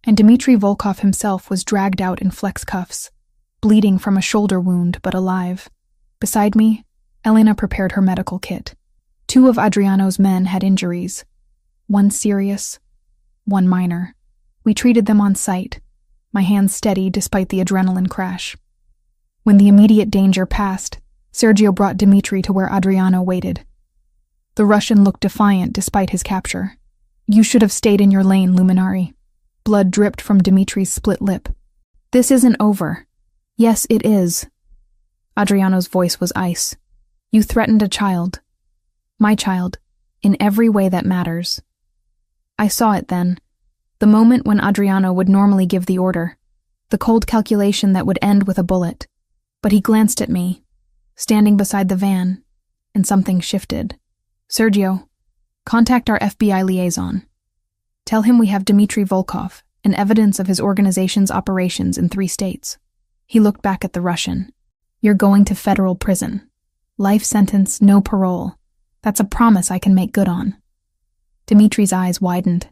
And Dmitry Volkov himself was dragged out in flex cuffs. bleeding from a shoulder wound but alive. Beside me, Elena prepared her medical kit. 2 of Adriano's men had injuries, one serious, one minor. We treated them on site, my hands steady despite the adrenaline crash. When the immediate danger passed, Sergio brought Dimitri to where Adriano waited. The Russian looked defiant despite his capture. "You should have stayed in your lane, Luminari." Blood dripped from Dimitri's split lip. "This isn't over." "Yes, it is." Adriano's voice was ice. "You threatened a child. My child, in every way that matters." I saw it then, the moment when Adriano would normally give the order, the cold calculation that would end with a bullet. But he glanced at me, standing beside the van, and something shifted. "Sergio, contact our FBI liaison. Tell him we have Dmitry Volkov and evidence of his organization's operations in 3 states." He looked back at the Russian. "You're going to federal prison. Life sentence, no parole. That's a promise I can make good on." Dimitri's eyes widened.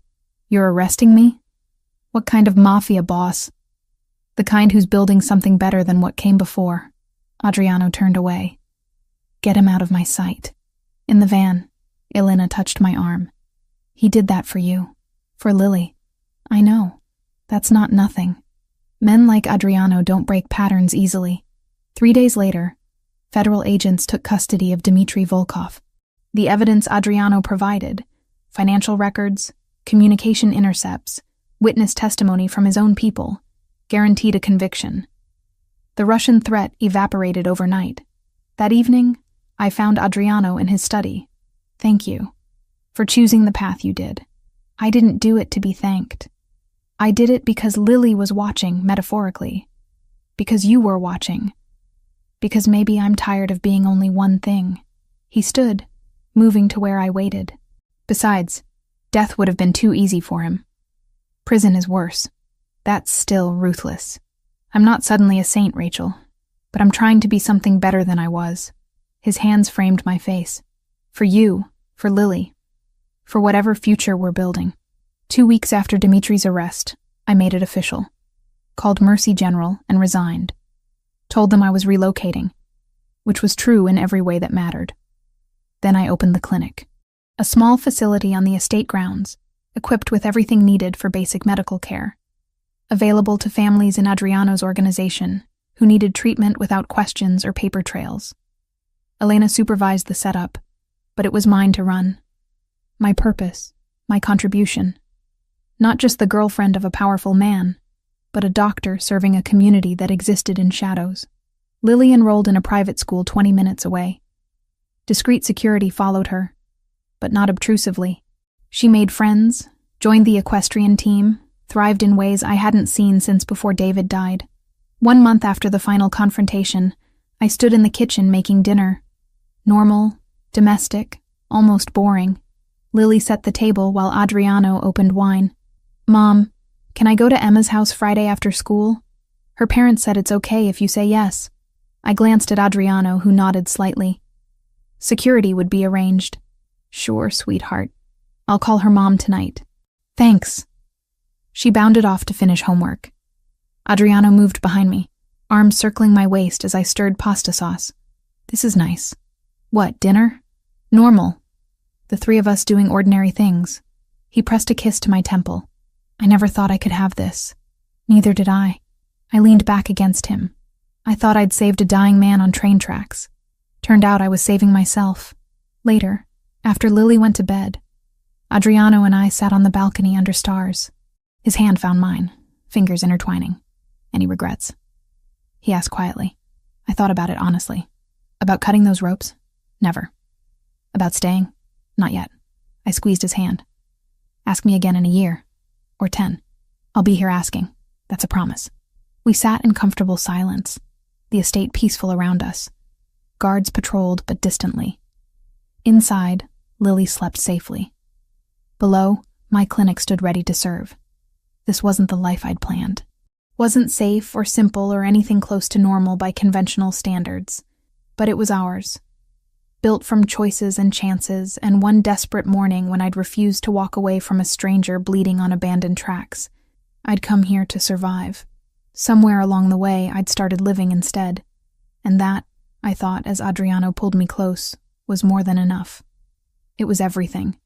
"You're arresting me? What kind of mafia boss?" "The kind who's building something better than what came before." Adriano turned away. "Get him out of my sight." In the van, Elena touched my arm. "He did that for you. For Lily." "I know. That's not nothing. Men like Adriano don't break patterns easily." 3 days later, federal agents took custody of Dmitry Volkov. The evidence Adriano provided, financial records, communication intercepts, witness testimony from his own people, guaranteed a conviction. The Russian threat evaporated overnight. That evening, I found Adriano in his study. "Thank you for choosing the path you did. I didn't do it to be thanked. I did it because Lily was watching, metaphorically. Because you were watching. Because maybe I'm tired of being only one thing." He stood, moving to where I waited. Besides, death would have been too easy for him. Prison is worse. That's still ruthless. I'm not suddenly a saint, Rachel, but I'm trying to be something better than I was. His hands framed my face. For you, for Lily, for whatever future we're building. 2 weeks after Dimitri's arrest, I made it official. Called Mercy General and resigned. Told them I was relocating, which was true in every way that mattered. Then I opened the clinic. A small facility on the estate grounds, equipped with everything needed for basic medical care. Available to families in Adriano's organization who needed treatment without questions or paper trails. Elena supervised the setup, but it was mine to run. My purpose, my contribution. Not just the girlfriend of a powerful man, but a doctor serving a community that existed in shadows. Lily enrolled in a private school 20 minutes away. Discreet security followed her, but not obtrusively. She made friends, joined the equestrian team, thrived in ways I hadn't seen since before David died. 1 month after the final confrontation, I stood in the kitchen making dinner. Normal, domestic, almost boring. Lily set the table while Adriano opened wine. "Mom, can I go to Emma's house Friday after school? Her parents said it's okay if you say yes." I glanced at Adriano, who nodded slightly. Security would be arranged. "Sure, sweetheart. I'll call her mom tonight." "Thanks." She bounded off to finish homework. Adriano moved behind me, arms circling my waist as I stirred pasta sauce. "This is nice." "What, dinner?" "Normal. The 3 of us doing ordinary things." He pressed a kiss to my temple. "I never thought I could have this." Neither did I. I leaned back against him. I thought I'd saved a dying man on train tracks. Turned out I was saving myself. Later, after Lily went to bed, Adriano and I sat on the balcony under stars. His hand found mine, fingers intertwining. "Any regrets?" He asked quietly. I thought about it honestly. "About cutting those ropes? Never. About staying? Not yet." I squeezed his hand. "Ask me again in a year. Or 10. I'll be here asking. That's a promise." We sat in comfortable silence, the estate peaceful around us. Guards patrolled, but distantly. Inside, Lily slept safely. Below, my clinic stood ready to serve. This wasn't the life I'd planned. Wasn't safe or simple or anything close to normal by conventional standards. But it was ours. Built from choices and chances, and one desperate morning when I'd refused to walk away from a stranger bleeding on abandoned tracks. I'd come here to survive. Somewhere along the way, I'd started living instead. And that, I thought as Adriano pulled me close, was more than enough. It was everything.